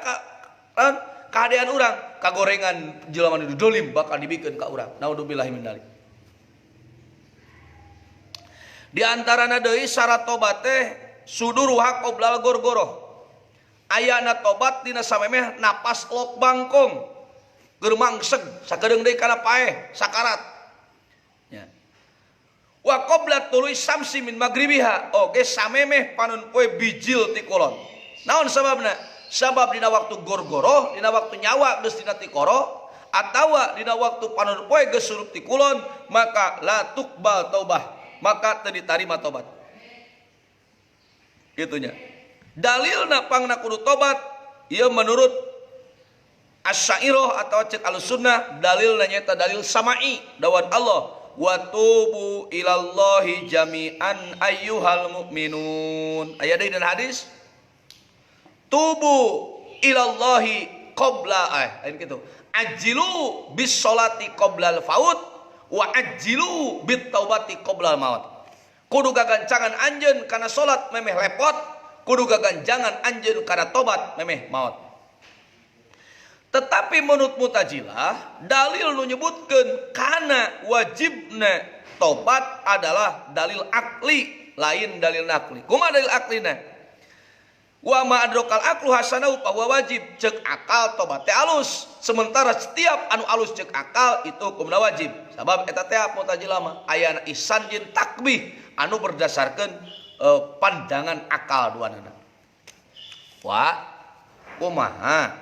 kahadean urang kagorengan jelema nu dolim bakal dibikeun ka urang naudzubillahi min dzalik. Di antarana deui syarat tobat teh suduruha qoblal gorgoroh ayana tobat dina samemeh napas lok bangkong keur mangseg sakedeung deui kana paeh sakarat nya wa qoblat tuluy samsi min maghribiha oge samemeh panun poe bijil ti kulon. Naon sababna? Sabab dina waktu gorgoroh, dina waktu nyawa geus dina ti koro, atawa dina waktu panun poe geus surup ti kulon, maka la tuqbal taubah, maka teu ditarima tobat. Kitunya. Dalilna pangna kudu tobat Ieu menurut Asy'ariyah atau cek Ahlussunnah dalil nanyata dalil sama'i dawan Allah wa tubu ilallahi jami'an ayyuhal mu'minun. Aya deui dina hadis tubu ilallahi qabla lain kitu. Ajilu bis sholati qoblal faut wa ajilu bit taubati qoblal maut. Kudu gagancangan anjeun kana salat memeh lepot, kudu gagancangan anjeun kana tobat memeh maut. Tetapi menurut Mu'tazilah dalil nu nyebutkeun kana wajibna tobat adalah dalil akli, lain dalil nakli. Kumaha dalil aklina? Wa ma adrokal aklu hasanau bahwa wajib, cek akal tobat teh alus. Sementara setiap anu alus cek akal itu hukumna wajib. Sabab eta teh Mu'tazilah mah aya ihsan jeung takbih anu berdasarkan pandangan akal duanana. Wah, kumaha?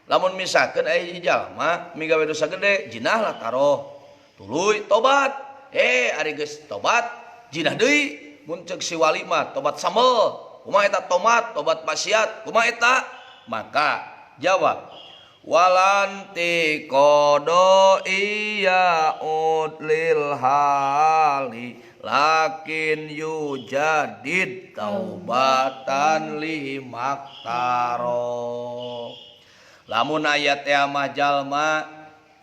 Lamun misalkan aya jalma migawe dosa gede, jinah lah taroh. Tuluy tobat. Ari geus tobat, jinah deui. Mun ceuk si wali mah tobat sambel. Kumaha eta tobat maksiat? Kumaha eta? Maka jawab walanti kodo iya udlil hali lakin yujadid taubatan limaktaro. Lamun ayat ya mah jalma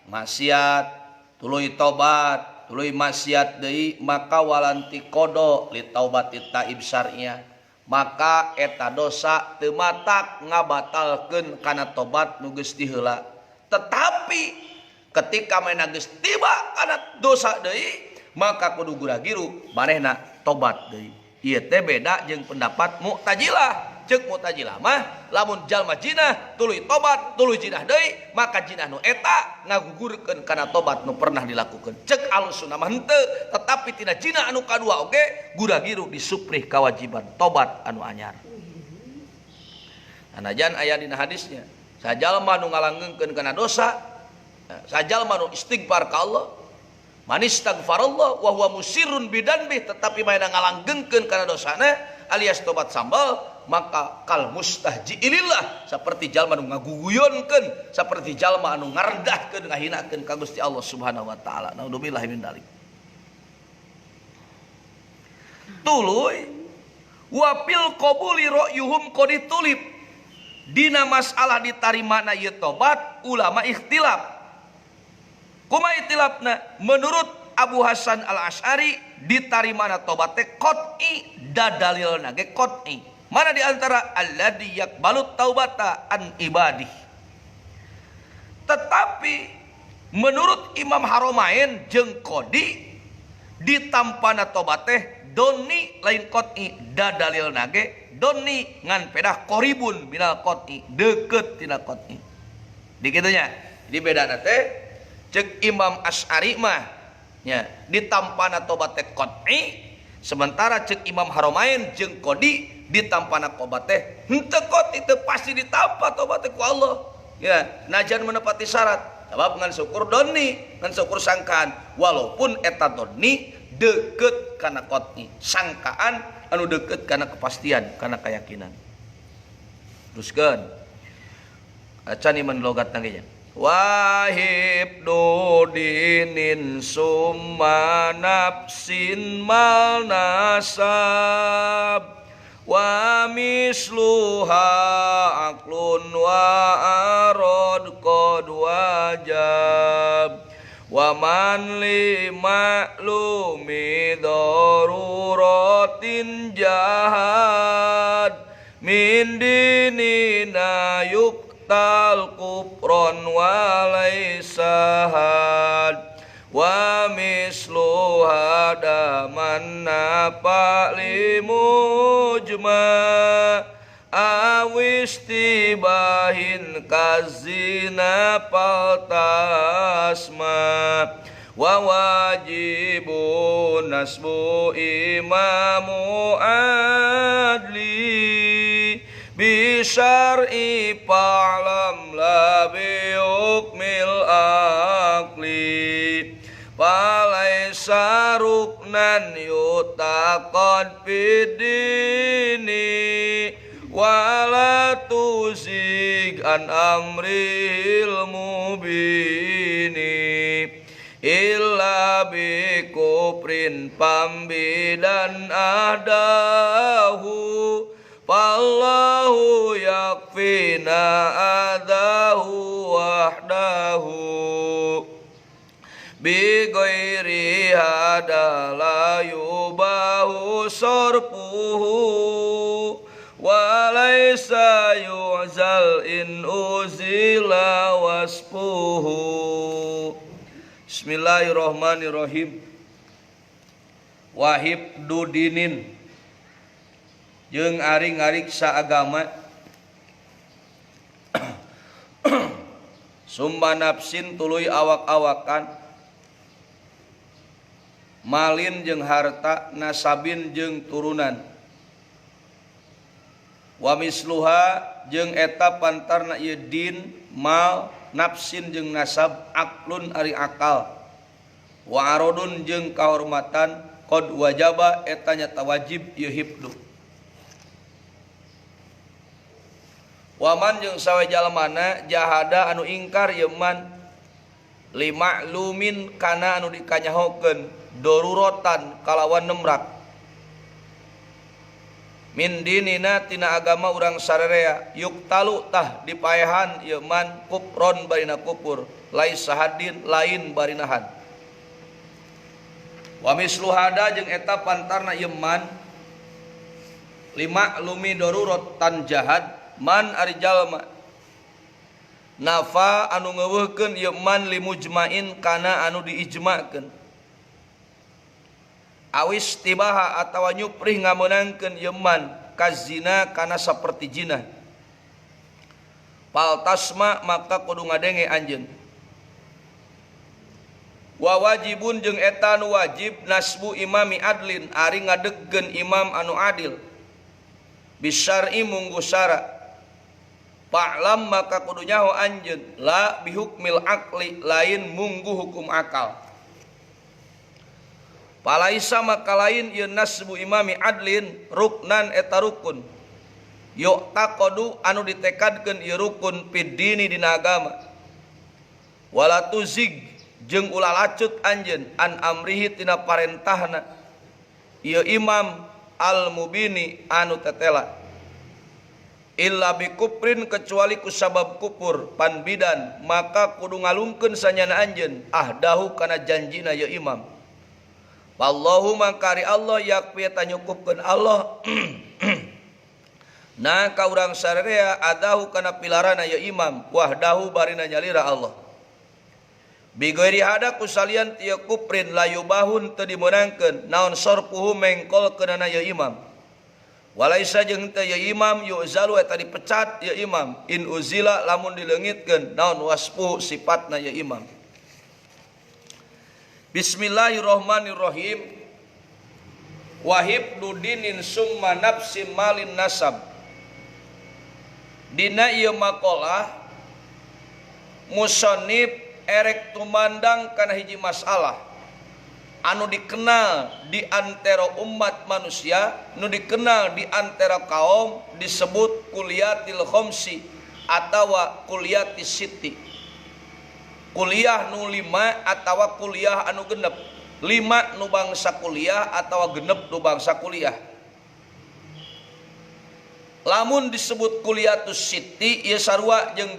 maksiat tuluy tobat tuluy maksiat deui maka walanti kodo li taubati taib syar'iyah, maka eta dosa teu matak ngabatalkeun kana tobat nu geus diheula. Tetapi ketika manehna geus tiba kana dosa deui maka kudu gura-giru manehna tobat deui. Ieu teh beda jeung pendapat Mu'tazilah. Ceuk Mu'tazilah mah lamun jalma jinah tuluy tobat tuluy jinah deui maka jinah nu eta ngagugurkeun kana tobat nu pernah dilakukeun. Ceuk Ahlussunnah mah henteu, tetapi tina jinah anu kadua oge gura-giru disuprih kewajiban tobat anu anyar. Anajan aya dina hadisnya sajalma nu ngalanggengkeun kana dosa, sajalma nu istighfar ka Allah, man istaghfarallah wa huwa musirrun bidanbih, tetapi maena ngalanggengkeun kana dosana alias tobat sambal, maka kal mustahji'ilillah, seperti jalma anu ngaguguyonkeun, seperti jalma anu ngarendahkeun ngahinakeun ka Gusti Allah Subhanahu wa taala. Naudzubillah min dzalik. Tuluy wa fil qabuli ra'yuhum qad tulib. Dina masalah ditarimana ieu tobat ulama ikhtilaf. Kumaha ikhtilafna? Menurut Abu Hasan Al-Asy'ari ditarimana tobat teh qat'i, da dalilna ge qat'i. Mana di antara alladzi yaqbalut taubata an ibadih. Tetapi menurut Imam Haramain jeung Qodi ditampana tobat teh doni lain qat'i, da dalilna ge doni ngan pedah qoribun minal qat'i, deukeut tina qat'i. Dikitunya. Di bedana teh ceuk Imam Asy'ari mah nya ditampana tobat teh qat'i, sementara ceuk Imam Haramain jeung Qodi ditampana tobat teh henteu qat'i, teu pasti ditampa tobat teh ku Allah. Ya, najan menepati syarat. Sabab ngan syukur doni, ngan syukur sangkaan, walaupun eta doni deukeut kana qat'i, sangkaan anu deukeut kana kepastian, kana keyakinan. Teruskeun. Acan iman logatna ge nya. Wahib dudinin summa nafsin mal nasab wa misluha aklun wa arad qad wajab wa man li ma'lumi daruratin jahad min dinina yuktal kufron wa laisahad wa mislu hada man nafa limujma awistibahin kazina paltasma wa wajibun nasbu imamu adli bisyar'i fa'lam la biukmil akli falaisa ruknan yutaqad fidini wala tuzik an amril mubini illa bi kufrin pambidan ahdahu fallahu yakfina adahu wahdahu bi ghairi hada la yubahu sarfuhu wa laysa yu'zal in uzila wasfuhu. Bismillahirrahmanirrahim. Wahib dudinin jeung ari ngariksa agama summa nafsin tuluy awak-awakan malin jeung harta nasabin jeung turunan wa misluha jeung eta pantarna ieu din mal nafsin jeung nasab aklun ari akal wa arodun jeung kahormatan qad wajaba eta nyata wajib ieu hibdu waman jeung sawe jalmana jahada anu ingkar ieu man lima lumin kana anu dikanyahokeun darurotan kalawan nemrak min dinina tina agama urang sararea yuktalu tah dipaehan ieu man kufron barina kufur laisa hadin lain barina had wa mislu hada jeung eta pantarna ieu man lima lumi darurat tan jahad man ari jalma nafa anu ngeuweuhkeun ieu man limujmain kana anu diijma'keun awis tibaha atawa nyuprih ngameunangkeun ieu man kazina kana saperti zina pal tasma maka kudu ngadenge anjeun wa wajibun jeung eta anu wajib nasbu imami adlin ari ngadegkeun imam anu adil bisyar'i munggu syara fa'lam maka kudu nyaho anjeun la bihukmil aqli lain munggu hukum akal palaisa maka lain ieu nasbu imami adlin ruknan eta rukun yuk taqadu anu ditekadkeun ieu rukun fid dini dina agama wala tuzig jeung ulah lacut anjeun an amrihi tina parentahna ieu imam al mubini anu tetela illa bi kufrin kecuali ku sabab kufur pan bidan maka kudu ngalungkeun sanyana anjeun ahdahu kana janjina ieu imam wallahu mangkari Allah yakfi tanyukupkeun Allah na ka urang sararea adahu kana pilarana ya imam wahdahu barina nyalira Allah bi ghairi hada kusalian tieu kufrin layubahun teu dimeunangkeun naon sarfuhu mengkolkeunana ya imam walaisa jeung teu ya imam yuzalu eta dipecat ya imam in uzila lamun dileungitkeun naon wasfuhu sifatna ya imam. Bismillahirrahmanirrahim. Wahib dudinin summa nafsi malin nasab. Dina ieu maqalah musannif erek tumandang kana hiji masalah anu dikenal di antara umat manusia, nu dikenal di antara kaum disebut kuliatil khamsi atawa kuliatis sitti. Kuliah nu 5 atawa kuliah anu genep 5 nu bangsa kuliah atawa genep nu bangsa kuliah. Lamun disebut kuliatus sitti ieu sarua jeung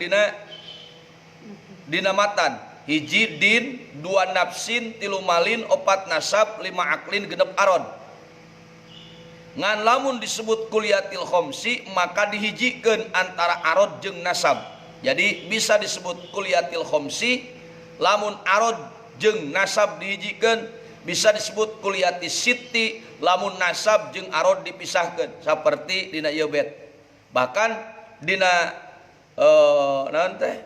dina matan hiji din 2 nafsin 3 malin 4 nasab 5 aklin genep aron. Ngan lamun disebut kuliatil khamsi maka dihijikeun antara arod jeung nasab. Jadi bisa disebut kuliatil khamsi lamun arod jeung nasab dihijikeun, bisa disebut kuliatis sitti lamun nasab jeung arod dipisahkeun saperti dina ieu bet. Bahkan dina naon teh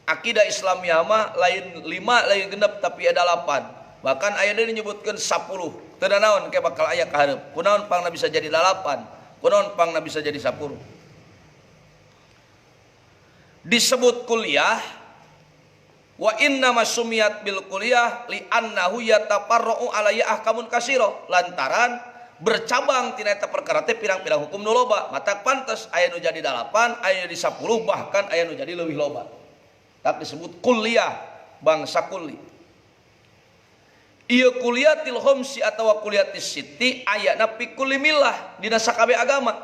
akidah Islamiyah mah lain 5 lain genep tapi ada 8. Bahkan aya deui nyebutkeun 10. Teu naon ke bakal aya ka hareup. Kunaon pangna bisa jadi 8, kunaon pangna bisa jadi 10. Disebut kuliah wa inna masumiyat bil kuliah li annahu yatafarra'u alayya ahkamun kasira lantaran bercabang tina eta perkara teh pirang-pirang hukum nu loba. Mata pantes aya nu jadi 8, aya nu jadi 10, bahkan aya nu jadi leuwih loba. Tak disebut kuliah bangsa kuli. Ieu kuliatil homsi atawa kuliatis siti ayana fi kulli millah dina sakabeh agama.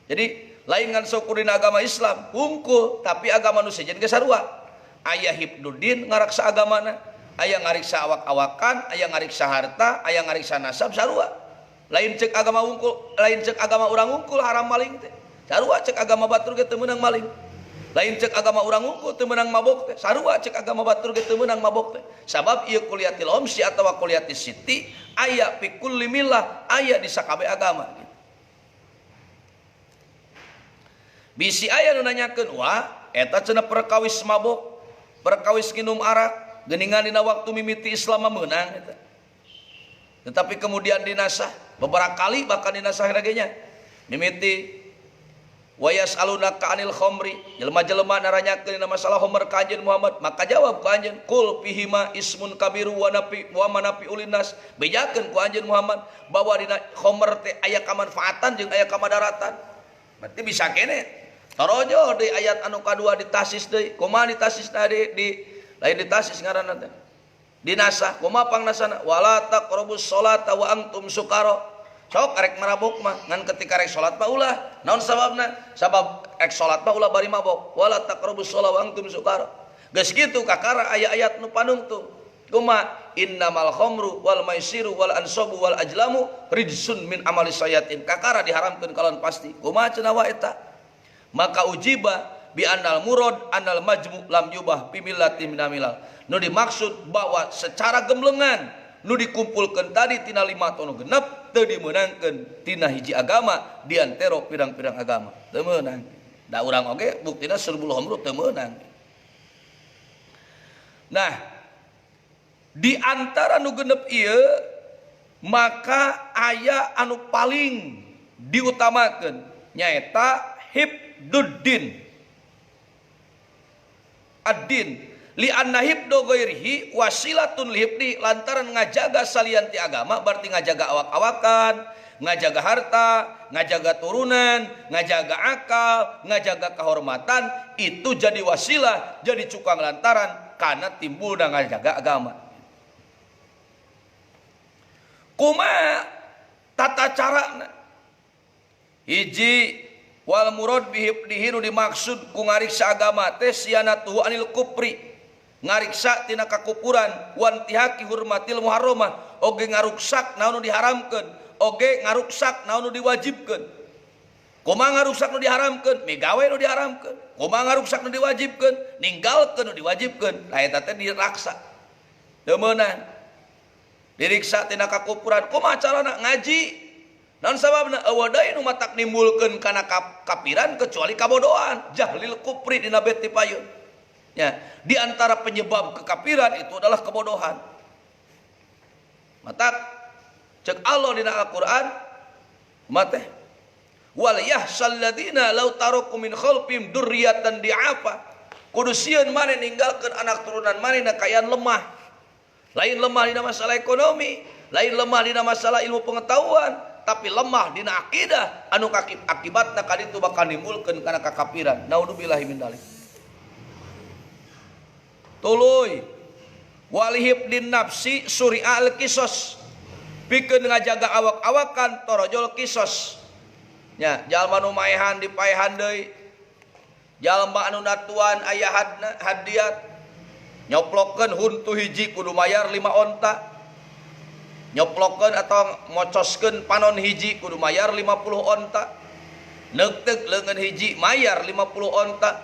Jadi lain ngan syukur dina agama Islam hungkul, tapi agama nu sejen ge sarua. Aya hibduddin ngaraksa agamana, aya ngariksa awak-awakan, aya ngariksa harta, aya ngariksa nasab sarua. Lain cek agama hungkul, lain cek agama urang hungkul haram maling teh. Sarua cek agama batur ge teu meunang maling. Lain cek agama urang hungkul teu meunang mabok teh. Sarua cek agama batur ge teu meunang mabok teh. Sabab ieu kuliatil omsi atawa kuliatis siti aya fi kulli millah, aya di sakabeh agama. Bisi aya nu nanyakeun, wah eta cenah perkawis mabok, perkawis nginum arak, geuningan dina waktu mimiti Islam meunang eta. Tetapi kemudian dinasah beberapa kali, bahkan dinasah lagi nya mimiti wayas alunaka anil khomri, jelema-jelema naranyakeun dina masalah homer ka anjeun Muhammad, maka jawab ku anjeun kul fihima ismun kabiru wa manafi ulinas, bejakeun ku anjeun Muhammad bahwa dina homer teh aya kamanfaatan jeung aya kamadaratan. Berarti bisa kene torojo di ayat anu kadua ditasis deui. Kumaha ditasisna di lain ditasis ngaranna teh. Dinasah kumaha pangnasana? Wala taqrabus sholata wa antum sukara. Sok arek marabok mah ngan ketika rek salat mah ulah. Naon sababna? Sabab rek salat mah ulah bari mabok. Wala taqrabus sholata wa antum sukara. Geus kitu kakara aya-ayat nu panungtung. Kumaha? Innamal khamru wal maisiru wal ansabu wal ajlamu rijsun min amali sayatin. Kakara diharamkeun kalawan pasti. Kumaha cenah wa eta? Maka ujiba bi annal murad annal majmu lam yubah bi millati minamilal. Nu dimaksud bahwa secara gemblengan nu dikumpulkeun tadi tina 5 atau 6 teu dimeunangkeun tina hiji agama di antara pirang-pirang agama. Teu meunang. Da urang oge buktina surbul khamru teu meunang. Nah, di antara nu genep ieu maka aya anu paling diutamakeun nyaeta hibduddin ad-din li anna hibdu ghairihi wasilatun lihibdi, lantaran ngajaga salianti agama berarti ngajaga awak-awakan, ngajaga harta, ngajaga turunan, ngajaga akal, ngajaga kehormatan, itu jadi wasilah, jadi cukang lantaran karena timbul dan ngajaga agama. Kumaha tata carana? Hiji wal murad bihibdihi nu dimaksud ku ngariksa agama teh sianatuhu anil kufri, ngariksa tina kakupuran, wantihaki hurmatil muharramah, oge ngaruksak naon nu diharamkeun, oge ngaruksak naon nu diwajibkeun. Kumaha ngaruksak nu diharamkeun? Migawe nu diharamkeun. Kumaha ngaruksak nu diwajibkeun? Ninggalkeun nu diwajibkeun. Lah eta teh diraksa. Teu meunang. Diriksa tina kakupuran, kumaha carana? Ngaji. Dan sababna eueuh deui nu matak nimbulkeun kana kapiran kecuali kabodohan, jahlil kufri dina beti payun. Ya, di antara penyebab kekafiran itu adalah kebodohan. Matak cek Allah dina Al-Qur'an mate wal yahsal ladina law taraku min khalfihim dzurriyyatan di'afa, kudu sieun mane ninggalkeun anak turunan mane na kayaan lemah. Lain lemah dina masalah ekonomi, lain lemah dina masalah ilmu pengetahuan, tapi lemah dina akidah anu akibatna kaditu bakal nimbulkeun kana kakafiran. Naudzubillahi min dzalik. Tuluy walihib din nafsi suri'a al kisos, pikeun ngajaga awak-awakan torojol kisos. Nya jalma nu maehan dipaehan deui, jalma anu natuan aya hadiat, nyoplokeun huntu hiji kudu mayar 5 onta, nyoplokeun atau ngocoskeun panon hiji kudu mayar 50 onta, neugteug leungeun hiji mayar 50 onta,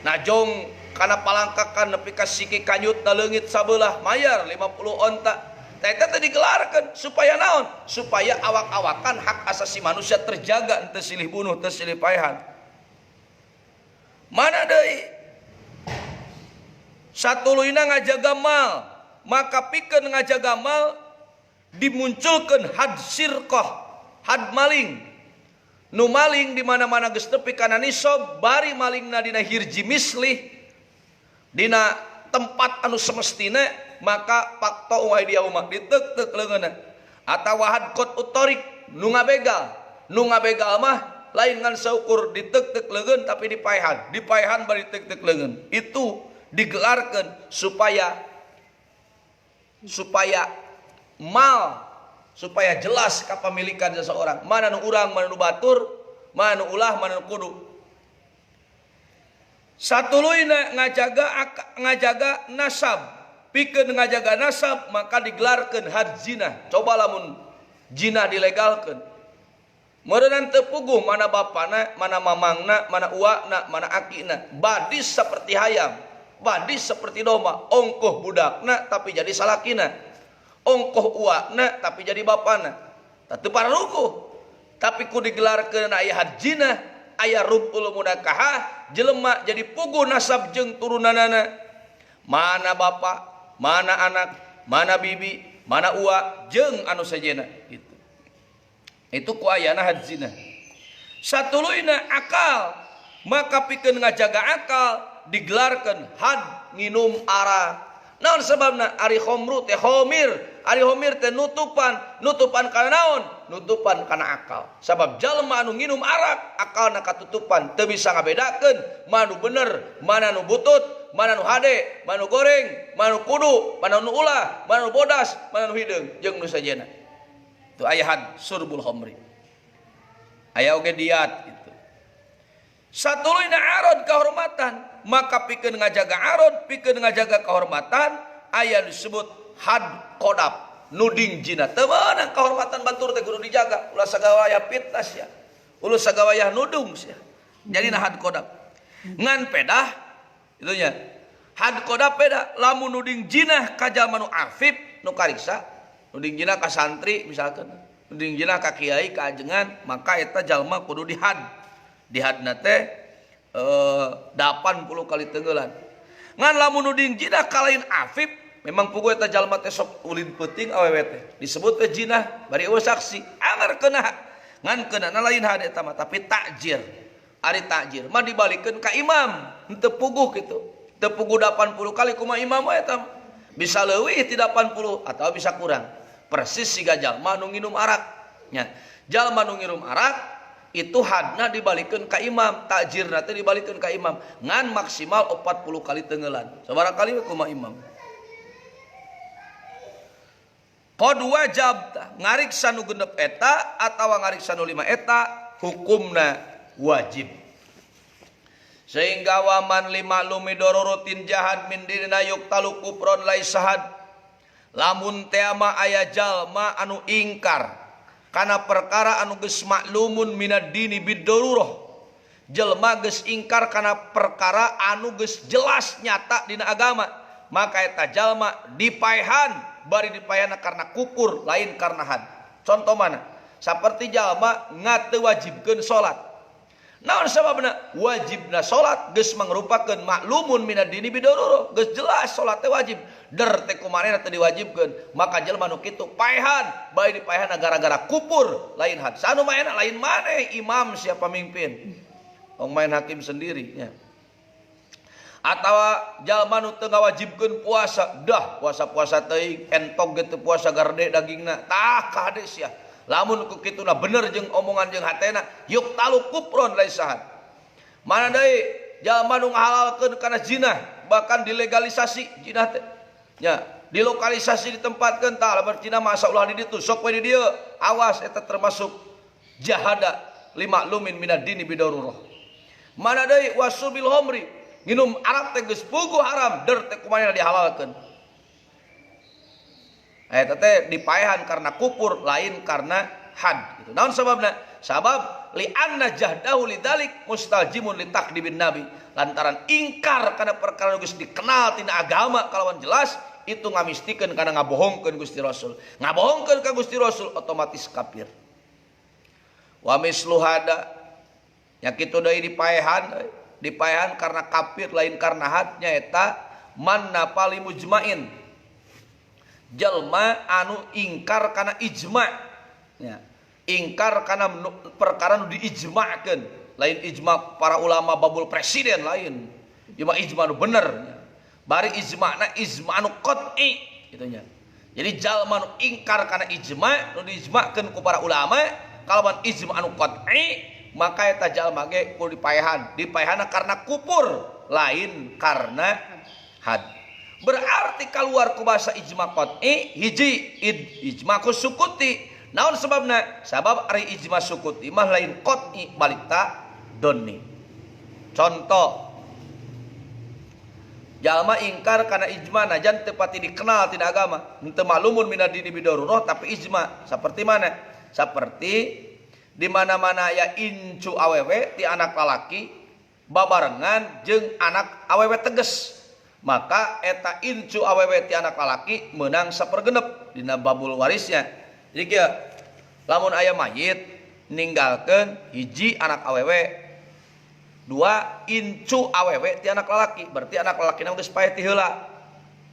najong kana palangkakan nepi ka siki kanyut na leungit sabelah mayar 50 onta. Eta teh digelarkeun supaya naon? Supaya awak-awakan hak asasi manusia terjaga, henteu silih bunuh, henteu silih paehan. Mana deui? Satuluyna ngajaga mal, maka pikeun ngajaga mal dimunculkeun had sirqah, had maling. Nu maling di mana-mana geus nepi kana nisab, bari malingna dina hirji mislih, dina tempat anu semestina, maka pakto wae dia umak diteuk-teuk leungeunna. atawa hadqot utorik nu ngabegal mah lain ngan saukur ditek-tek leungeun tapi dipaehan bari ditek-tek leungeun. Itu digelarkeun supaya jelas kapamilikan seseorang, mana nu urang, mana nu batur, mana nu ulah, mana nu kudu. Satuluina ngajaga nasab, pikeun ngajaga nasab maka digelarkeun had zina. Coba lamun zina dilegalkeun, meureunna teu puguh mana bapana, mana mamangna, mana uakna, mana akina, badis seperti hayam, badis seperti domba, ongkoh budakna tapi jadi salakina, ongkoh uakna tapi jadi bapana. Teu pararukuh, tapi ku digelarkeun aya had zina, aya rubul mudakahah, jelema jadi puguh nasab jeung turunanana. Mana bapa, mana anak, mana bibi, mana uak jeung anu sejenna gitu. Itu ku ayana had zina. Satuluina akal, maka pikeun ngajaga akal digelarkeun had nginum arak. Naon sababna? Ari khomru teh khomir, ari khomir teh nutupan kana naon? Nutupan kana akal. Sabab jalma anu nginum arak akalna katutupan, teu bisa ngabedakeun mana nu bener, mana nu butut, mana nu hade, mana nu goreng, mana nu kudu, mana nu ulah, mana nu bodas, mana nu hideung jeung nu sajenna. Itu aya had surbul khamri. Aya oge diat gitu. Satuluina arad kehormatan, maka pikeun ngajaga arad, pikeun ngajaga kehormatan aya disebut had qodab, nuding jina. Teu meunang kehormatan batur teh kudu dijaga, ulah sagawaya fitnah sia, ulah sagawaya nudung sia. Jadi had qodab. Ngan pedah itu nya. Had qodab peda lamun nuding jina ka jalma nu afif nu kariksa, nuding jina ka santri misalkan, nuding jina ka kiai ka ajengan, maka eta jalma kudu dihad. Dihadna teh 80 kali tenggelan. Ngan lamun nuding jina ka lain afif, memang puguh eta jalma teh sok ulin peuting awewe teh. Disebut teh jinah bari eueuh saksi, anger keuna. Ngan keunana lain had eta mah tapi takjir. Ari takjir mah dibalikeun ka imam, henteu puguh kitu. Teu puguh 80 kali kumaha imam eta. Bisa leuwih ti 80 atau bisa kurang. Persis siga jalma nu nginum arak. Nya, jalma nu nginum arak itu hadna dibalikeun ka imam, takjirna teh dibalikeun ka imam. Ngan maksimal 40 kali tenggelan. Sabaraha kali kumaha imam. Qad wajab ngariksa nu genep eta atawa ngariksa nu 5 eta hukumna wajib. Sehingga waman lima lumi dororutin jahat min dirina yuktalu kufron lai sahad. Lamun teama aya jalma anu ingkar kana perkara anu geus maklumun minad dini biddarurah. Jelma geus ingkar kana perkara anu geus jelas nyata dina agama, maka eta jalma dipaehan bari dipaehan karena kufur lain karena had. Contoh mana? Saperti jalma ngateu wajibkeun salat. Naon sababna? Wajibna salat geus mangrupakeun maklumun minad dini biddarurah, geus jelas salat teh wajib. Der teh kumanehna teu diwajibkeun, maka jelma nu kitu paehan, bae dipaehan gara-gara kufur lain had. Sanu maena lain maneh imam sia pamimpin. Ong main hakim sendiri nya. Atawa jalma nu teu ngawajibkeun puasa, dah puasa-puasa teuing entok gitu puasa garde dagingna. Tah ka hade sia. Lamun ku kituna bener jeung omongan jeung hatena, yuk talu kufron lai sahad. Mana deui jalma nu ngahalalkeun kana zina, bahkan dilegalisasi zina teh. Nya, dilokalisasi ditempatkeun tah lamun zina masa ulah di ditu, sok we di dieu. Awas eta termasuk jahada lima lumin minad dini bidarurah. Mana deui wasubil khamri, nginum arak teh geus puguh haram, der teh kumaha dihalalkeun. Eta teh dipaehan karena kufur lain karena had gitu. Naon sababna? Sabab li anna jahdahu lidzalik mustaljimun li taqdimin nabi. Lantaran ingkar kana perkara geus dikenal tina agama kalawan jelas itu ngamistikeun kana ngabohongkeun Gusti Rasul. Ngabohongkeun ka Gusti Rasul otomatis kafir. Wa mislu hada nya kitu deui dipaehan karena kafir lain karena had nya eta manna pali mujmain. Jalma anu ingkar kana ijma, ya. Ingkar kana perkara nu diijmakeun, lain ijma para ulama babul presiden lain. Ieu mah ijma nu bener. Bari ijmana ijma anu qat'i kitu nya. Jadi jalma nu ingkar kana ijma nu diijmakeun ku para ulama kalawan ijma anu qat'i maka eta jalma ge kudu dipaehan karena kupur lain karena had. Berarti keluar ku basa ijma qat'i hiji ijma ku sukuti. Naon sebabna? Sabab ari ijma sukuti mah lain qat'i balik ta donni. Contoh jalma ingkar karena ijma najan tepati dikenal tina agama henteu maklumun minad dini bidarurah tapi ijma seperti mana? Seperti di mana-mana ya incu awewe ti anak lalaki babarengan jeung anak awewe teges maka eta incu awewe ti anak lalaki menang sapergenep dina babul warisnya. Jadi kieu lamun aya mayit ninggalkeun hiji anak awewe dua incu awewe ti anak lalaki berarti anak lalakina geus paeh ti heula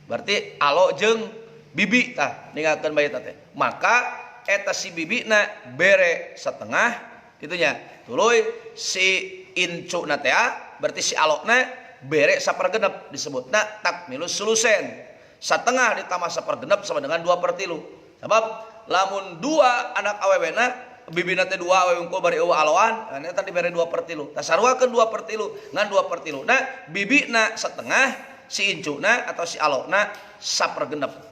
berarti alo jeung bibi tah ninggalkeun bayi teh maka eta si bibina bere setengah gitunya tuluy si incu na teh berarti si alokna bere sapergenep disebutna takmilus sulusen setengah ditambah sapergenep sama dengan 2/3 sebab lamun 2 anak awewena bibina teh 2 awewe unggul bari eueuh aloan eta dibere 2/3 tasaruakeun 2/3 ngan 2/3 nah bibina setengah si incuna atau si alokna sapergenep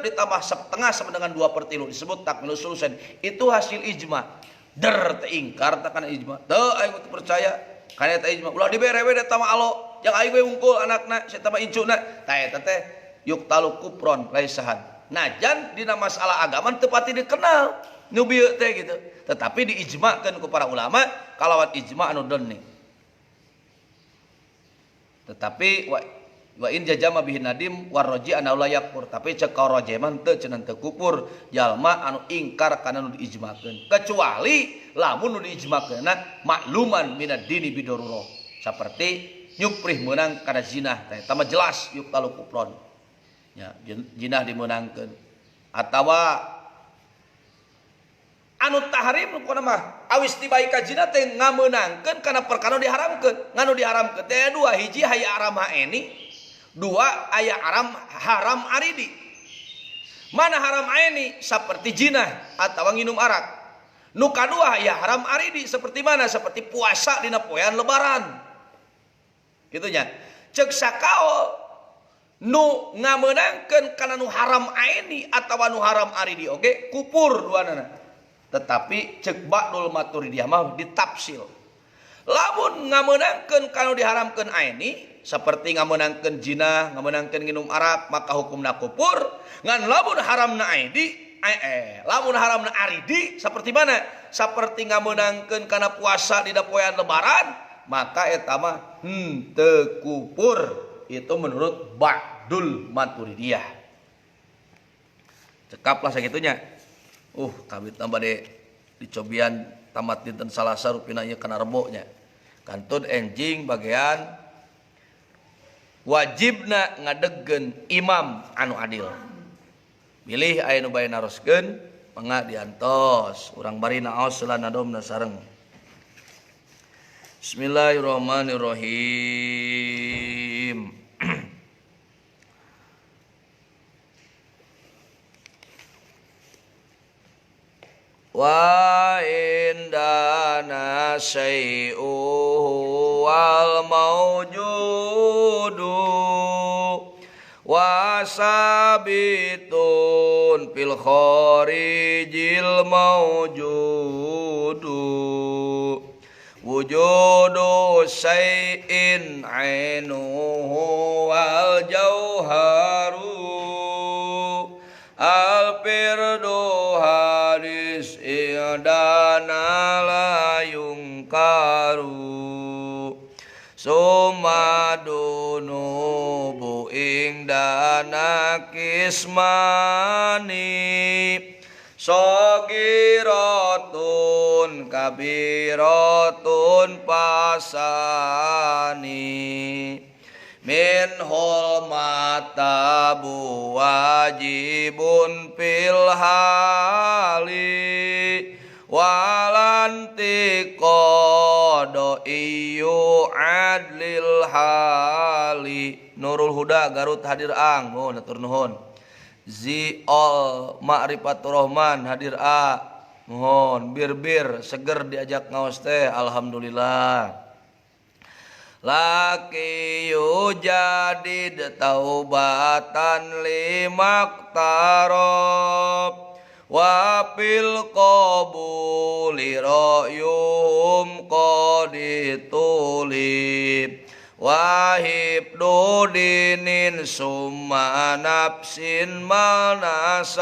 ditambah setengah sama dengan 2/3 disebut takmilus sulusen. Itu hasil ijma. Teu ingkar ta kana ijma. Teu aing teu percaya kana eta ijma. Ulah dibere we eta mah alo. Yang aing we unggul anakna si eta mah incuna. Tah eta teh yuktalu kupron laisahan. Najan dina masalah agama teu pati dikenal nu bieu teh gitu. Tetapi diijmakeun ku para ulama kalawan ijma anu donni. Tetapi wa in jajama bihin nadim warroji ana la yakfur tapi cek roje man teu cenah teu kufur jalma anu ingkar kana nu diijmakeun kecuali lamun nu diijmakeunna makluman minad dini bidarurah saperti nyuprih meunang kana zina teh tama jelas yuk talu kufron nya zina dimeunangkeun atawa anu tahrim pokona mah awis tibaika zina teh ngameunangkeun kana perkara diharamkeun nganu diharamkeun teh dua hiji haya aram haeni dua aya haram aridi. Mana haram aini seperti zina atau nginum arak. Nu kadua aya haram aridi seperti mana? Seperti puasa dina poean lebaran. Kitu nya. Ceuk sakaol nu ngameunangkeun kana nu haram aini atawa nu haram aridi oge kupur duanana. Tetapi ceuk Ba'dul Maturidiyah mah ditafsil. Lamun ngameunangkeun kana diharamkeun aini seperti ngameunangkeun zina, ngameunangkeun nginum arak, maka hukumna kufur. Ngan lamun haramna aidi, lamun haramna aridi seperti mana? Seperti ngameunangkeun kana puasa dina poean lebaran, maka eta mah teu kufur. Itu menurut Ba'dul Maturidiyah. Cekaplah sagitunya. Kabit tambah de dicobian tamat dinten Salasa rupina ieu kana Rebo nya. Kantun enjing bagian wajibna ngadegkeun imam anu adil. Bilih aya nu bae naroskeun mangga diantos urang bari naos seulana domna sareng. Bismillahirrahmanirrahim. Wa indana syai'u wal mawjudu wa sabitun fil kharijil mawjudu wujudu syai'in ainuhu wal jauharu al firdu hadis idana la yungkaru sumadunubu ingdana kismani sogiratun kabiratun pasani min matabu wajibun fil hali walanti kodo iyu adlil hali. Nurul Huda Garut hadir ang natur nuhun. Ziol Ma'rifatur Rahman hadir A. Mohon bir seger diajak ngaos teh alhamdulillah. Laki yujadid taubatan limaktarob wa fil qabuli ra'yum qaditulib wahib dudinin summa nafsin manasab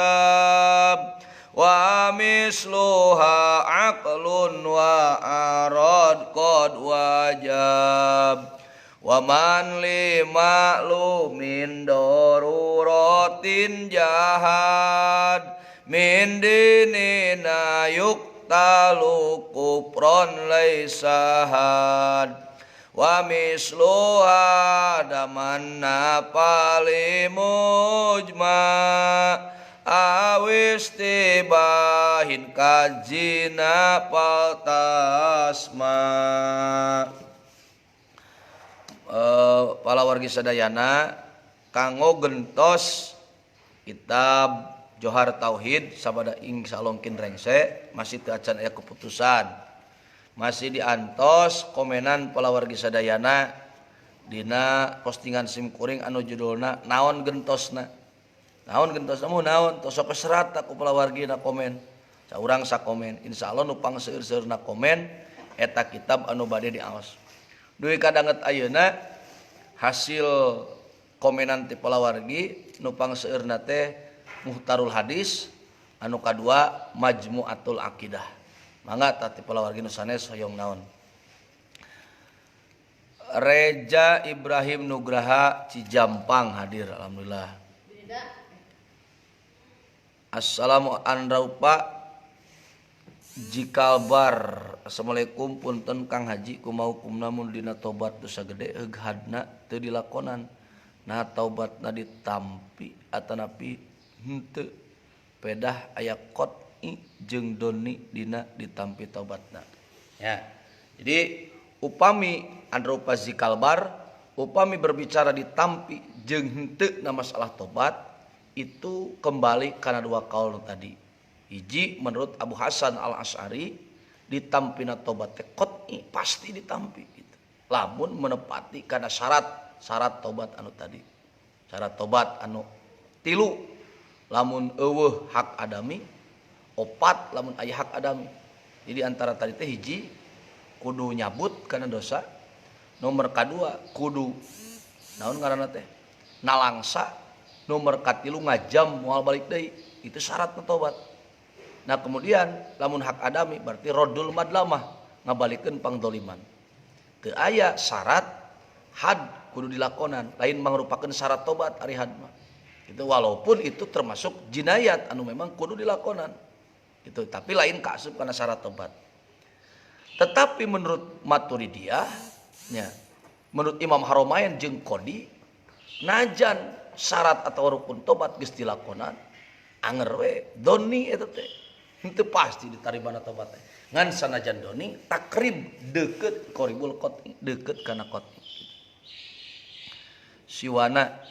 wa misluha aqlun wa arad qad wajab wa man li ma'lumin daruratin jahad min dinina yuktalu kufron laisahad wa misluha damanna palimujma awistibahin kajina paltasma. Palawargi sadayana kanggo gentos kitab Johar Tauhid sabada ing salongkin rengse masih teu acan aya keputusan. Masih diantos komenan palawargi sadayana dina postingan simkuring anu judulna naon gentosna. Naon gentosna mu naon tos sok serat ku palawargina komen. Saurang sakomen insyaallah nu pangseueur-seueurna komen eta kitab anu bade diaos. Duy kadanget ayeuna hasil komenan ti palawargi nu pangseueurna teh Muhtarul Hadis anu kadua Majmu'atul Aqidah. Mangga tati palawargi nu sanes hoyong naon. Reja Ibrahim Nugraha Cijampang hadir alhamdulillah. Assalamualaikum anraupa Jikalbar. Assalamualaikum punten Kang Haji kumaha hukumna mun dina tobat dosa gede heug hadna teu dilakonan. Nah taubatna ditampi atanapi henteu pedah aya qot'i jeung doni dina ditampi taubatna. Ya. Jadi upami andrupa zikalbar upami berbicara ditampi jeung henteu na masalah tobat itu kembali kana dua kaul tadi. Hiji menurut Abu Hasan Al-Asy'ari ditampina tobat teh qot'i pasti ditampi gitu. Lamun menepati kana syarat tobat anu tadi. Syarat tobat anu tilu lamun eueuh hak adami, opat lamun aya hak adami. Jadi antara tadi teh hiji kudu nyabut kana dosa, nomor kadua kudu naon ngaranna teh nalangsa, nomor katilu ngajam moal balik deui. Itu syarat tobat. Nah kemudian lamun hak adami berarti rodul madlamah ngabalikeun pangdoliman. Teu aya syarat had kudu dilakonan, lain mangrupakeun syarat tobat ari had mah. Itu walaupun itu termasuk jinayat anu memang kudu dilakonan. Itu tapi lain kaasup karena syarat tobat. Tetapi menurut Maturidiyah nya, menurut Imam Haromain jeung Qodi najan syarat atau rukun tobat geus dilakonan anger we doni eta teh henteu pasti ditarimana tobat teh. Ngan sanajan doni takrib deukeut qaribul qot'i deukeut kana qot'i. Siwana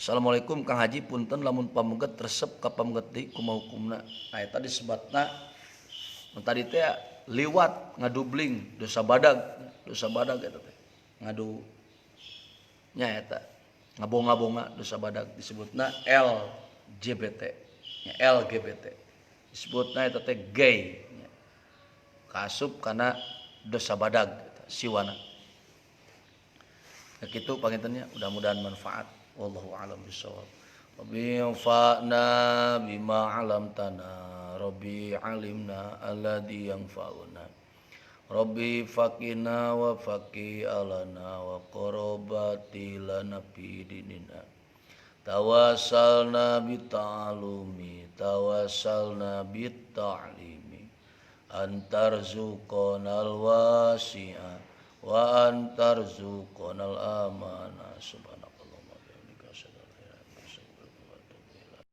Assalamualaikum Kang Haji punten lamun pamuget resep ka pamuget deui kumaha hukumna. Nah eta disebutna mun tadi teh liwat ngadubling dosa badag eta teh. Ngadu nya eta ngabonga-bonga dosa badag disebutna LGBT. Nya LGBT. Disebutna eta teh gay. Kaasup kana dosa badag eta siwana. Nah kitu pangintennya mudah-mudahan manfaat. Wallahu a'lam bishawab. Rabbi yanfa'na bima 'allamtana, Rabbi 'alimna alladhi yanfa'una. Rabbi faqina wa faqi alana wa qarabati lana fi dinina. Tawassalna bita'alumi, tawassalna bitta'limi. Antarzuqanal wasi'a wa antarzuqanal amana subhanallah.